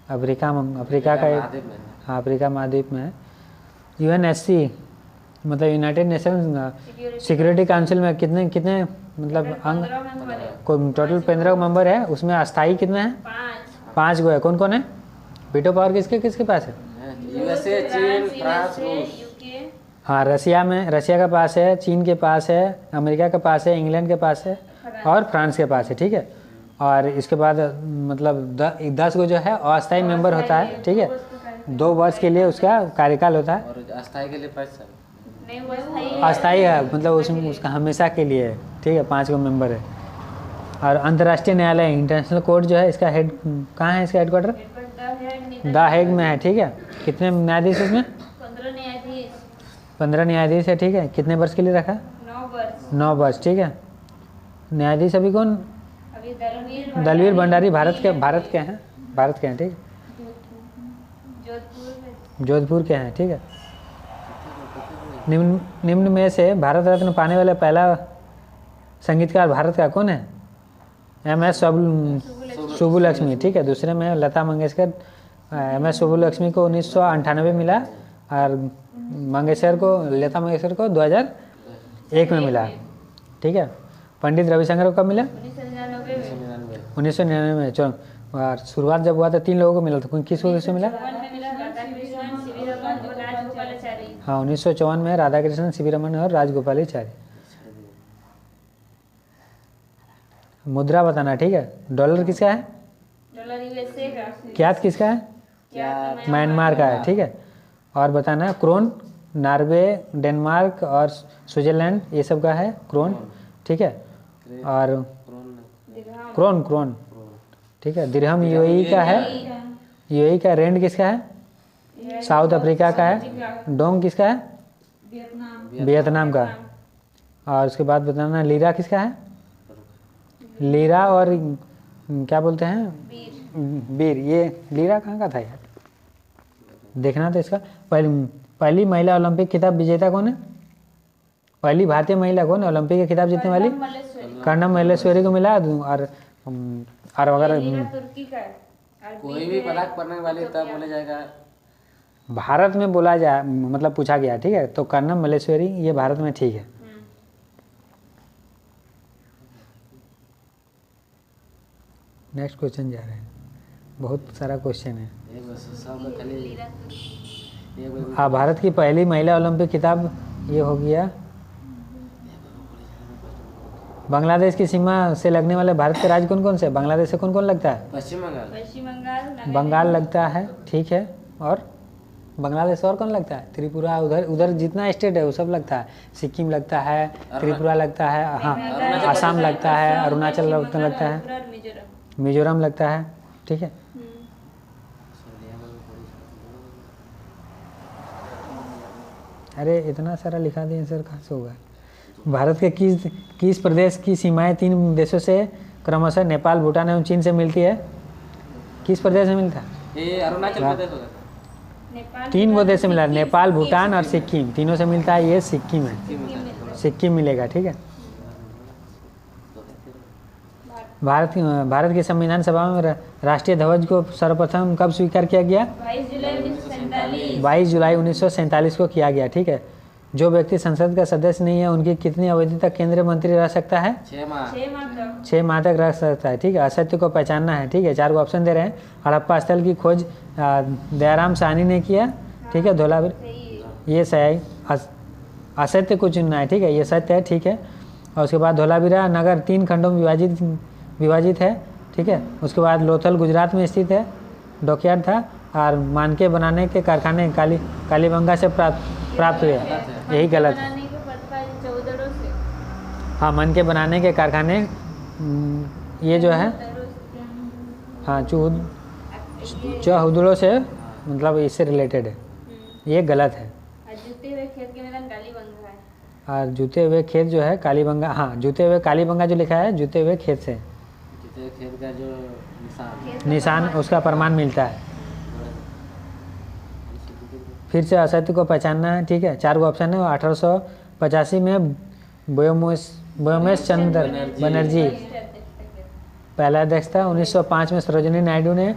Speaker 1: अफ्रीका का एक, हाँ अफ्रीका महाद्वीप में है। UNSC मतलब यूनाइटेड नेशन सिक्योरिटी काउंसिल में कितने मतलब अंग? कोई टोटल 15 मेंबर है, उसमें अस्थाई कितने हैं? 5 गो है। कौन है? वीटो पावर किसके पास है?
Speaker 3: USA, चीन, फ्रांस, रूस।
Speaker 1: हाँ, रसिया के पास है, चीन के पास है, अमेरिका के पास है, इंग्लैंड के पास है और फ्रांस के पास है, ठीक है। और इसके बाद मतलब 10 को जो है अस्थायी मेंबर होता है, ठीक है। 2 वर्ष के लिए उसका कार्यकाल होता है।
Speaker 3: और अस्थायी के लिए 5 साल
Speaker 1: अस्थायी है मतलब उसमें उसका हमेशा के लिए है, ठीक है। 5 को मेंबर है। और अंतर्राष्ट्रीय न्यायालय इंटरनेशनल कोर्ट जो है इसका हेड कहाँ है? इसका हेडक्वार्टर द हेग में है, ठीक है। कितने न्यायाधीश इसमें? 15 न्यायाधीश है, ठीक है। कितने वर्ष के लिए रखा? 9 वर्ष, ठीक है। न्यायाधीश अभी कौन? दलवीर भंडारी भारत के हैं, ठीक है। जोधपुर के हैं, ठीक है। निम्न में से भारत रत्न पाने वाला पहला संगीतकार भारत का कौन है? MS सुब्बुलक्ष्मी, ठीक है। दूसरे में लता मंगेशकर। MS सुब्बुलक्ष्मी को 1998 मिला और लता मंगेशकर को 2001 में मिला, ठीक है। पंडित रविशंकर को कब मिला? 1999 में। चलो, और शुरुआत जब हुआ था 3 लोगों को मिला था, किस वजह से मिला? हाँ, 1954 में राधाकृष्णन, सीवी रमन और राजगोपालाचारी। मुद्रा बताना, ठीक है। डॉलर किसका है?
Speaker 2: डॉलर USA का।
Speaker 1: क्यात किसका है? म्यांमार का है, ठीक है। और बताना क्रोन, नॉर्वे, डेनमार्क और स्विट्जरलैंड, ये सब का है क्रोन, ठीक है। और क्रोन, ठीक है। दिरहम UAE का है। UAE का। रेंड किसका है? साउथ अफ्रीका का है। डोंग किसका है? वियतनाम का। और उसके बाद बताना लीरा किसका है? लीरा और क्या बोलते हैं? बीर। ये लीरा कहाँ का था यार, देखना था इसका। पहली महिला ओलंपिक खिताब विजेता कौन है? पहली भारतीय महिला कौन है ओलंपिक के खिताब जीतने वाली? कर्णम मल्लेश्वरी को मिला। और अगर
Speaker 2: तुर्की का है।
Speaker 3: कोई भी पराग पढ़ने वाली तब बोला जाएगा।
Speaker 1: भारत में बोला जाए, मतलब पूछा गया, ठीक है। तो कर्णम मल्लेश्वरी ये भारत में, ठीक है। नेक्स्ट क्वेश्चन जा रहे हैं, बहुत सारा क्वेश्चन है। हाँ, भारत की पहली महिला ओलंपिक खिताब ये हो गया। बांग्लादेश की सीमा से लगने वाले भारत के राज्य कौन कौन से? बांग्लादेश से कौन कौन लगता है?
Speaker 3: पश्चिम बंगाल।
Speaker 1: बंगाल लगता है, ठीक है। और बांग्लादेश और कौन लगता है? त्रिपुरा। उधर जितना स्टेट है वो सब लगता है। सिक्किम लगता है, त्रिपुरा लगता है, हाँ, आसाम लगता है, अरुणाचल लगता है, मिजोरम लगता है, ठीक है। अरे इतना सारा लिखा दिए सर, कहाँ से होगा? भारत के किस प्रदेश की सीमाएं 3 देशों से क्रमशः नेपाल, भूटान एवं चीन से मिलती है? किस प्रदेश में मिलता है?
Speaker 3: ये अरुणाचल प्रदेश होगा।
Speaker 1: 3 प्रदेश से मिला, नेपाल, भूटान और सिक्किम, तीनों से मिलता है। ये सिक्किम है, सिक्किम मिलेगा, ठीक है। भारत की संविधान सभा में राष्ट्रीय ध्वज को सर्वप्रथम कब स्वीकार किया गया? 22 जुलाई 1947 को किया गया, ठीक है। जो व्यक्ति संसद का सदस्य नहीं है उनकी कितनी अवधि तक केंद्रीय मंत्री रह सकता है? 6 माह तक रह सकता है, ठीक है। असत्य को पहचानना है, ठीक है। 4 को ऑप्शन दे रहे हैं। हड़प्पा स्थल की खोज दयाराम साहनी ने किया, ठीक है। धोलावीरा, ये सही। असत्य को चुनना है, ठीक है। ये सत्य है, ठीक है। और उसके बाद धोलावीरा नगर 3 खंडों में विभाजित है, ठीक है। उसके बाद लोथल गुजरात में स्थित है, डॉकयार्ड था। और मानके बनाने के कारखाने कालीबंगा से प्राप्त हुए, यही गलत है। हाँ, मन के बनाने के कारखाने ये जो है, हाँ, चौहुदड़ों से, मतलब इससे रिलेटेड है, ये गलत है।
Speaker 2: जूते हुए खेत के मैदान कालीबंगा है।
Speaker 1: और जूते हुए खेत जो है कालीबंगा, हाँ, जूते हुए कालीबंगा जो लिखा है जूते हुए खेत से,
Speaker 3: जूते हुए खेत का जो
Speaker 1: निशान उसका प्रमाण मिलता है। फिर से असत्य को पहचानना है, ठीक है। 4 को ऑप्शन है। 1885 में व्योमेश चंद्र बनर्जी पहला अध्यक्ष था। 1905 में सरोजिनी नायडू ने,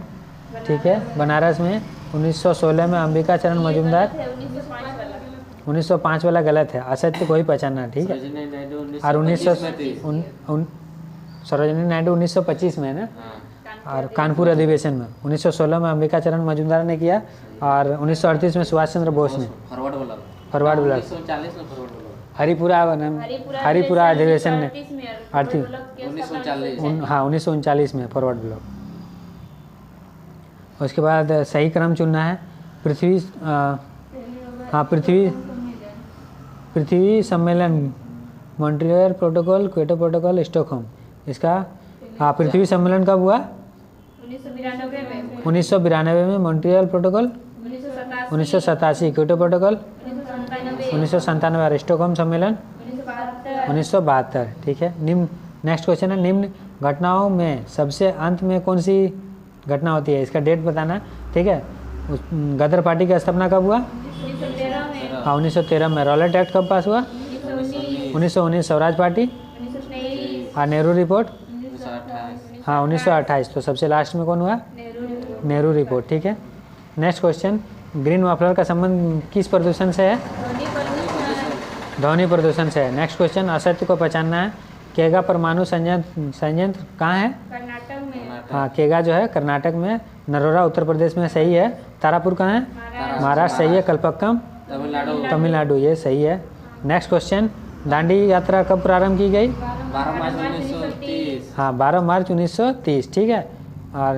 Speaker 1: ठीक है, बनारस में। 1916 में अंबिका चरण मजूमदार। 1905 वाला गलत है, असत्य को ही पहचानना, ठीक है। और सरोजिनी नायडू 1925 में है ना, और कानपुर अधिवेशन में। 1916 में अंबिका चरण मजूमदार ने किया। और 1938 में सुभाष चंद्र बोस ने फॉरवर्ड ब्लॉक।
Speaker 3: 1940 में फॉरवर्ड ब्लॉक।
Speaker 1: हरिपुरा अधिवेशन ने 1939 में फॉरवर्ड ब्लॉक। उसके बाद सही क्रम चुनना है। पृथ्वी सम्मेलन, Montreal protocol, Kyoto protocol, Stockholm. इसका पृथ्वी सम्मेलन कब हुआ? 1992 में। मॉन्ट्रियल प्रोटोकॉल 1987, क्योटो प्रोटोकॉल 1997 और स्टॉकहोम सम्मेलन 1972, ठीक है। नेक्स्ट क्वेश्चन है, निम्न घटनाओं में सबसे अंत में कौन सी घटना होती है? इसका डेट बताना, ठीक है। गदर पार्टी की स्थापना कब हुआ?
Speaker 2: 1913 में,
Speaker 1: हाँ 1913 में। रॉलेट एक्ट कब पास हुआ?
Speaker 2: 1919,
Speaker 1: 1919। स्वराज पार्टी
Speaker 2: 1923,
Speaker 1: और नेहरू रिपोर्ट
Speaker 3: 1928
Speaker 1: हाँ 1928। तो सबसे लास्ट में कौन हुआ?
Speaker 2: नेहरू,
Speaker 1: नेहरू रिपोर्ट। ठीक है। नेक्स्ट क्वेश्चन, ग्रीन मफलर का संबंध किस प्रदूषण से है?
Speaker 2: ध्वनि प्रदूषण,
Speaker 1: ध्वनि प्रदूषण से है। नेक्स्ट क्वेश्चन, असत्य को पहचानना है। केगा परमाणु संयंत्र कहाँ है?
Speaker 2: कर्नाटक में,
Speaker 1: हाँ केगा जो है कर्नाटक में, नरोरा उत्तर प्रदेश में सही है। तारापुर कहाँ है? महाराष्ट्र सही है। कल्पक्कम
Speaker 3: तमिलनाडु
Speaker 1: तमिलनाडु ये सही है। नेक्स्ट क्वेश्चन, दांडी यात्रा कब प्रारंभ की गई?
Speaker 3: 12 मार्च 1930
Speaker 1: हाँ 12 मार्च 1930। ठीक है। और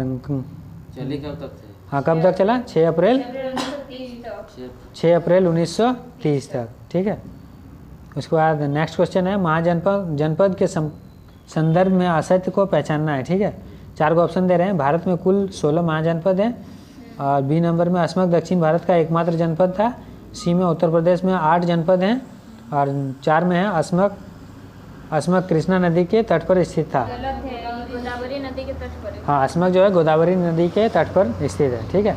Speaker 3: चली कब तक थे?
Speaker 1: हाँ कब तक चला? 6 अप्रैल
Speaker 2: 1930 तक,
Speaker 1: 6 अप्रैल 1930 तक। ठीक है। उसके बाद नेक्स्ट क्वेश्चन है, जनपद के संदर्भ में असत्य को पहचानना है। ठीक है। 4 को ऑप्शन दे रहे हैं। भारत में कुल 16 महाजनपद हैं और बी नंबर में अस्मक दक्षिण भारत का एकमात्र जनपद था। सी में उत्तर प्रदेश में 8 जनपद हैं और 4 में है अस्मक कृष्णा नदी के तट पर स्थित था।
Speaker 2: गलत है, ये गोदावरी नदी के तट पर है।
Speaker 1: हाँ अस्मक जो है गोदावरी नदी के तट पर स्थित है। ठीक है।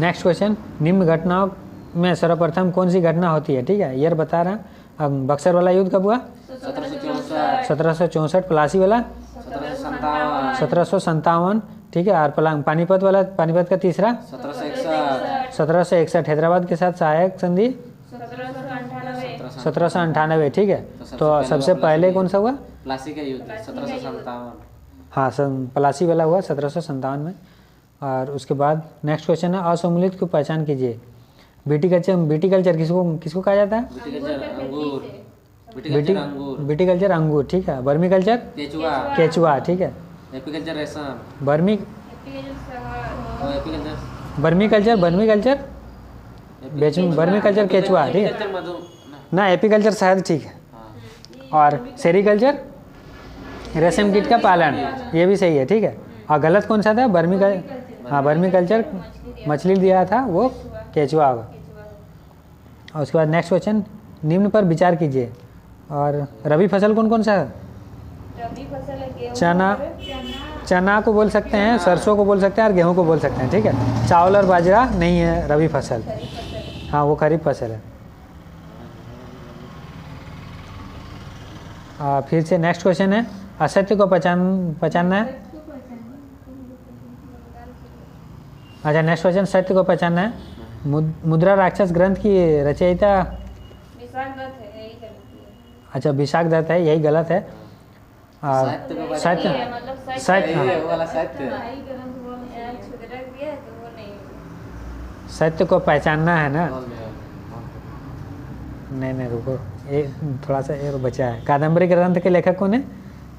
Speaker 1: नेक्स्ट क्वेश्चन, निम्न घटनाओं में सर्वप्रथम कौन सी घटना होती है? ठीक है। ये बता रहा। अब बक्सर वाला युद्ध कब हुआ?
Speaker 3: 1764
Speaker 1: 1764। प्लासी वाला
Speaker 3: 1757
Speaker 1: 1757। ठीक है। और पानीपत वाला, पानीपत का तीसरा
Speaker 3: 1761
Speaker 1: 1761। हैदराबाद के साथ सहायक संधि
Speaker 2: 1798,
Speaker 1: 1798। ठीक है। तो सबसे पहले कौन सा हुआ?
Speaker 3: प्लासी का युद्ध 1757
Speaker 1: हाँ प्लासी वाला हुआ 1757 में। और उसके बाद नेक्स्ट क्वेश्चन है, असम्मिलित की पहचान कीजिए। विटीकल्चर किसको कहा जाता है? विटीकल्चर अंगूर। ठीक है। वर्मी कल्चर
Speaker 3: केचुआ
Speaker 1: केचुआ। ठीक है।
Speaker 3: एपीकल्चर रेशम
Speaker 1: vermi
Speaker 3: apiculture
Speaker 1: vermi culture vermi culture केचुआ। ठीक है
Speaker 3: एपीकल्चर मधु
Speaker 1: ना, एपीकल्चर शायद ठीक है। और सेरीकल्चर रेशम कीट का पालन, ये भी सही है। ठीक है। और गलत कौन सा था? वर्मी कल्चर मछली दिया था वो केचुआ होगा। और उसके बाद नेक्स्ट क्वेश्चन, निम्न पर विचार कीजिए। और रबी फसल कौन कौन सा है?
Speaker 2: रबी फसल है गेहूं,
Speaker 1: चना को बोल सकते हैं, सरसों को बोल सकते हैं और गेहूं को बोल सकते हैं। ठीक है। चावल और बाजरा नहीं है रबी फसल। हाँ वो खरीफ फसल है। फिर से नेक्स्ट क्वेश्चन है, असत्य को पहचानना है। अच्छा नेक्स्ट क्वेश्चन, सत्य को पहचानना है। मुद्रा राक्षस ग्रंथ की रचयिता
Speaker 2: विशाख दत्त है, यही गलत है।
Speaker 1: अच्छा विशाख दत्त है, यही गलत है।
Speaker 3: साहित्य को
Speaker 1: सत्य
Speaker 2: ये मतलब सच
Speaker 1: सत्य
Speaker 3: ये वो वाला साहित्य
Speaker 2: भाई ग्रंथ वो यार छुदरा दिया है तो वो नहीं।
Speaker 1: सत्य को पहचानना है ना।
Speaker 3: बोल गया।
Speaker 1: नहीं रुको, थोड़ा सा एक बचा है। कादम्बरी ग्रंथ के लेखक कौन है?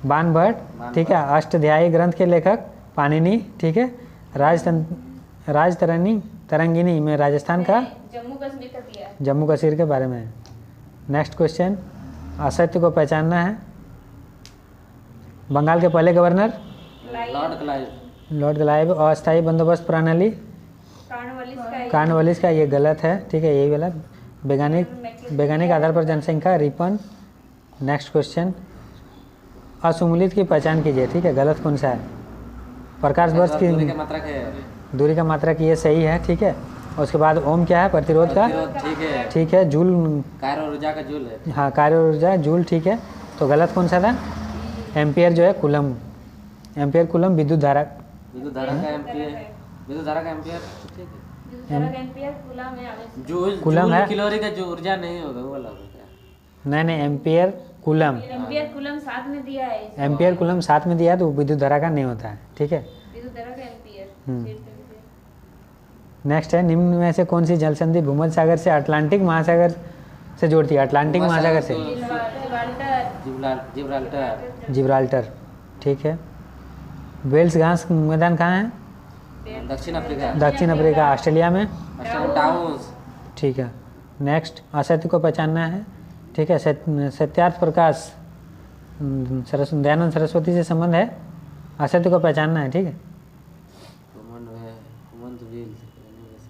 Speaker 1: बाण भट्ट। ठीक है। अष्टध्यायी ग्रंथ के लेखक पाणिनि। ठीक है। तरंगिनी में राजस्थान का,
Speaker 2: जम्मू कश्मीर का दिया है।
Speaker 1: जम्मू कश्मीर के बारे में। नेक्स्ट क्वेश्चन, असत्य को पहचानना है। बंगाल के पहले governor
Speaker 3: Lord Clive
Speaker 1: Lord Clive. अस्थायी बंदोबस्त प्रणाली कार्नवालिस का, ये गलत है। ठीक है। यही गलत। वैज्ञानिक आधार पर जनसंख्या रिपन। नेक्स्ट क्वेश्चन, असुमूलित की पहचान कीजिए। ठीक है। गलत कौन सा है? प्रकाश वर्ष
Speaker 3: दूरी
Speaker 1: की
Speaker 3: का मात्रक है
Speaker 1: दूरी का मात्रक, ये सही है। ठीक है। और उसके बाद ओम क्या है? प्रतिरोध का।
Speaker 3: ठीक है
Speaker 1: ठीक है। जूल,
Speaker 3: कार्य ऊर्जा का जूल है
Speaker 1: हाँ कार्य ऊर्जा जूल। ठीक है। तो गलत कौन सा था? एम्पियर जो है कुलम। एम्पियर कुलम विद्युत धारा
Speaker 3: विद्युत धारा का एम्पियर ठीक है जूल
Speaker 1: कूलम
Speaker 3: जूल
Speaker 1: है।
Speaker 3: किलोरी का जो ऊर्जा नहीं होगा वो वाला होगा।
Speaker 1: नहीं एम्पियर कुलम।
Speaker 2: एम्पियर कूलम साथ में दिया है इसमें।
Speaker 1: एम्पियर कुलम साथ में दिया है तो वो विद्युत धारा का नहीं होता है। ठीक है।
Speaker 2: विद्युत धारा का एम्पियर।
Speaker 1: नेक्स्ट है, निम्न में से कौन सी जल संधि भूमध्य सागर से अटलांटिक महासागर से जोड़ती है? अटलांटिक महासागर से जिब्राल्टर। ठीक है। वेल्स घास मैदान कहाँ है?
Speaker 3: दक्षिण अफ्रीका
Speaker 1: दक्षिण अफ्रीका। ऑस्ट्रेलिया में।
Speaker 3: टाउन्स
Speaker 1: ठीक है। नेक्स्ट, असत्य को पहचानना है। ठीक है। सत्यार्थ प्रकाश दयानंद सरस्वती से संबंध है। असत्य को पहचानना है। ठीक है।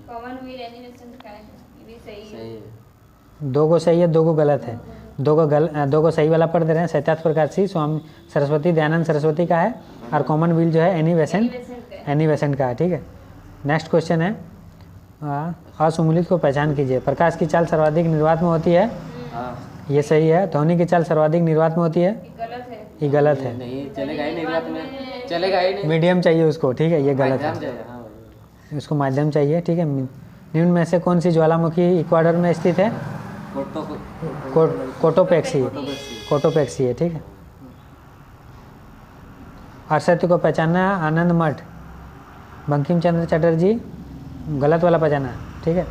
Speaker 2: कॉमनवेल्थ एनिमेशन का है, ये भी सही है।
Speaker 3: सही है
Speaker 1: 2 को सही है, 2 को गलत है। 2 को सही वाला पढ़ दे रहे हैं। सत्यार्थ प्रकाश जी स्वामी सरस्वती दयानंद सरस्वती का है और कॉमनवेल्थ जो है एनी बेसेंट का है। ठीक है। नेक्स्ट क्वेश्चन है असुमूलित को पहचान कीजिए। प्रकाश की चाल सर्वाधिक निर्वात में होती है,
Speaker 3: हाँ
Speaker 1: ये सही है। ध्वनि की चाल सर्वाधिक निर्वात में होती है,
Speaker 2: ये गलत है।
Speaker 1: ये गलत है।
Speaker 3: नहीं चलेगा ही नहीं बात में, चलेगा ही नहीं।
Speaker 1: मीडियम चाहिए उसको, ठीक है, ये गलत
Speaker 3: माध्यम
Speaker 1: है,
Speaker 3: चाहिए, हाँ भाई।
Speaker 1: उसको माध्यम चाहिए, ठीक है। निम्न में से कौन सी ज्वालामुखी इक्वाडोर में स्थित है? कोटोपेक्सी, कोटोपेक्सी है, ठीक है। असत्य को पहचानना, आनंद मठ, बंकिम चंद्र चटर्जी, गलत वाला पहचाना, ठीक है।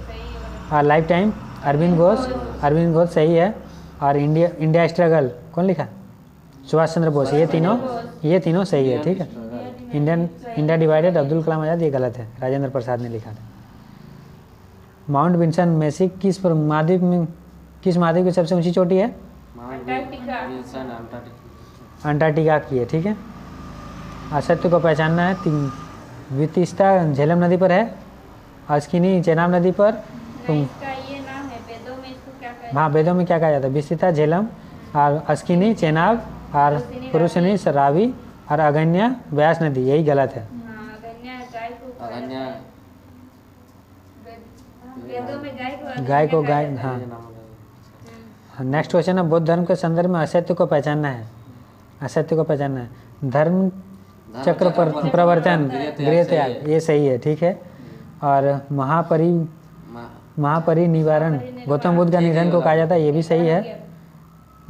Speaker 1: और लाइफ टाइम, अरविंद घोष सही है। और इंडिया स्ट्रगल कौन लिखा? सुभाष चंद्र बोस। ये तीनों सही है, ठीक है। इंडिया डिवाइडेड, अब्दुल कलाम आज़ाद, ये गलत है, राजेंद्र प्रसाद ने लिखा था। माउंट विंसन मेसिक किस महाद्वीप की सबसे ऊंची चोटी है? अंटार्कटिका की है, ठीक है। असत्य को पहचानना है, वितिस्ता झेलम नदी पर है, अस्किनी चेनाब नदी पर।
Speaker 2: इसका ये नाम है, वेदों में इसको क्या कहते हैं?
Speaker 1: हाँ, वेदों में क्या कहा जाता है? विस्तिता झेलम और अस्किनी चेनाब और पुरुषनी रावी और अगन्या व्यास नदी, यही गलत है।
Speaker 2: हाँ, अगन्या गाय को
Speaker 3: अगन्या
Speaker 2: वेदों में
Speaker 1: गाय को गाय, हाँ। नेक्स्ट क्वेश्चन है बौद्ध धर्म के संदर्भ में असत्य को पहचानना है, असत्य को पहचानना है। धर्म चक्र प्रवर्तन, गृह त्याग, ये सही है, ठीक है। और महापरिनिवारण गौतम बुद्ध का निधन को कहा जाता है, ये भी सही है,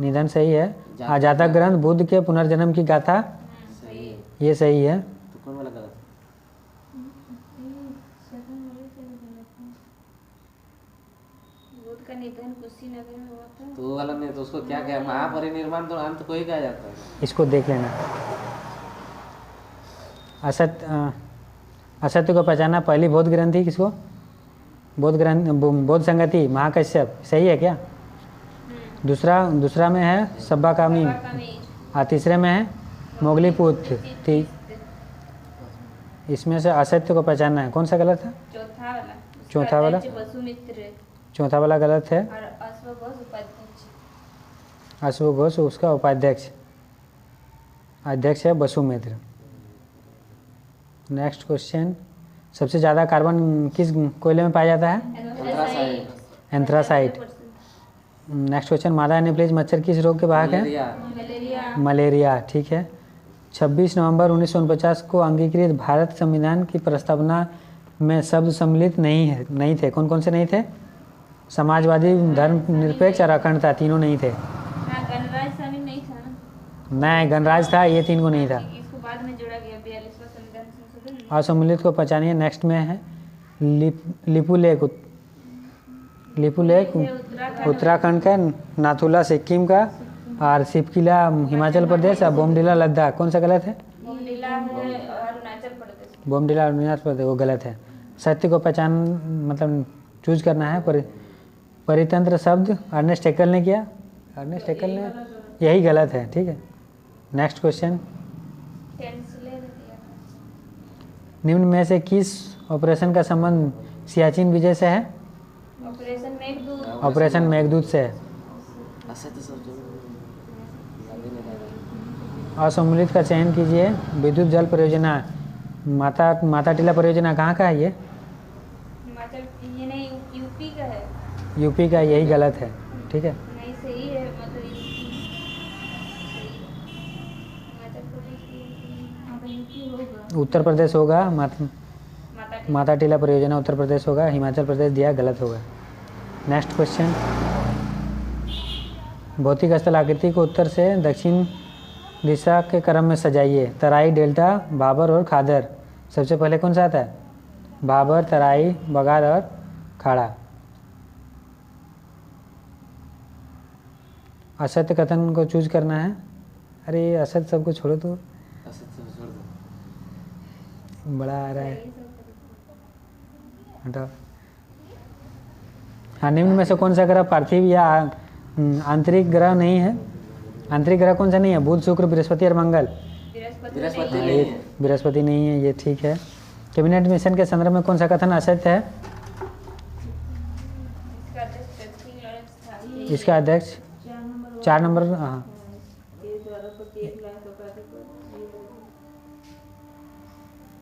Speaker 1: निधन सही है। जातक ग्रंथ बुद्ध के पुनर्जन्म की गाथा, ये सही है।
Speaker 3: तो कौन वाला गलत?
Speaker 2: बुद्ध का निधन कुशीनगर में हुआ था।
Speaker 3: तो वो गलत नहीं, तो उसको क्या कहा? महापरिनिर्वाण तो अंत को ही कहा जाता है।
Speaker 1: इसको देख लेना। असत्य को पहचाना, पहली बौद्ध ग्रंथि किसको? बौद्ध संगति महाकश्यप, सही है क्या? दूसरा में है सब्बाकामी, और तीसरे में है मोगलीपुत्र। इसमें से असत्य को पहचानना है, कौन सा गलत है? चौथा वाला
Speaker 2: वसुमित्र
Speaker 1: चौथा वाला गलत है।
Speaker 2: और अश्वघोष उपाध्यक्ष,
Speaker 1: अश्वघोष उसका उपाध्यक्ष, अध्यक्ष है वसुमित्र। नेक्स्ट क्वेश्चन, सबसे ज़्यादा कार्बन किस कोयले में पाया जाता है? एंथ्रासाइट। नेक्स्ट क्वेश्चन, मादा एनोफ्लिस मच्छर किस रोग के वाहक है? मलेरिया, ठीक है। 26 नवंबर 1949 को अंगीकृत भारत संविधान की प्रस्तावना में शब्द सम्मिलित नहीं थे, कौन कौन से नहीं थे? समाजवादी, धर्मनिरपेक्ष और अखंडता, तीनों नहीं थे।
Speaker 2: गणराज्य शामिल नहीं था ना?
Speaker 1: नहीं, गणराज्य था, ये तीन को नहीं था।
Speaker 2: इसको बाद में जोड़ा गया 42वां संविधान संशोधन।
Speaker 1: असम्मिलित को पहचानिए। नेक्स्ट में है लिपुलेख उत्तराखंड का, नाथुला सिक्किम का, और सिपकिला हिमाचल प्रदेश, और बोमडिला लद्दाख, कौन सा गलत है?
Speaker 2: बोमडिला है अरुणाचल प्रदेश।
Speaker 1: बोमडिला अरुणाचल प्रदेश, वो गलत है। सत्य को पहचान मतलब चूज करना है। परितंत्र शब्द अर्नेस्ट हेक्कल ने किया, अर्नेस्ट हेक्कल ने, यही गलत है, ठीक है। नेक्स्ट क्वेश्चन, निम्न में से किस ऑपरेशन का संबंध सियाचिन विजय से है? ऑपरेशन मेघदूत से है। असम्मिलित का चयन कीजिए। विद्युत जल परियोजना, माता टीला परियोजना कहाँ का है? ये
Speaker 2: नहीं, यूपी का है।
Speaker 1: यूपी का, यही गलत है, ठीक है।
Speaker 2: नहीं, सही है, मतलब
Speaker 1: उत्तर प्रदेश होगा, माता टीला परियोजना उत्तर प्रदेश होगा, हिमाचल प्रदेश दिया, गलत होगा। नेक्स्ट क्वेश्चन, भौतिक स्थल आकृति को उत्तर से दक्षिण दिशा के क्रम में सजाइए। तराई, डेल्टा, भाबर और खादर। सबसे पहले कौन सा आता है? भाबर, तराई, बगार और खाड़ा। असत्य कथन को चूज करना है। अरे असत्य सबको छोड़ो, तो बड़ा आ रहा है, हटाओ। हाँ, निम्न में से कौन सा ग्रह पार्थिव या आंतरिक ग्रह नहीं है? आंतरिक ग्रह कौन सा नहीं है? बुध, शुक्र, बृहस्पति और मंगल। बृहस्पति नहीं है, ये ठीक है। कैबिनेट मिशन के संदर्भ में कौन सा कथन असत्य है? इसका अध्यक्ष 4 नंबर, हाँ,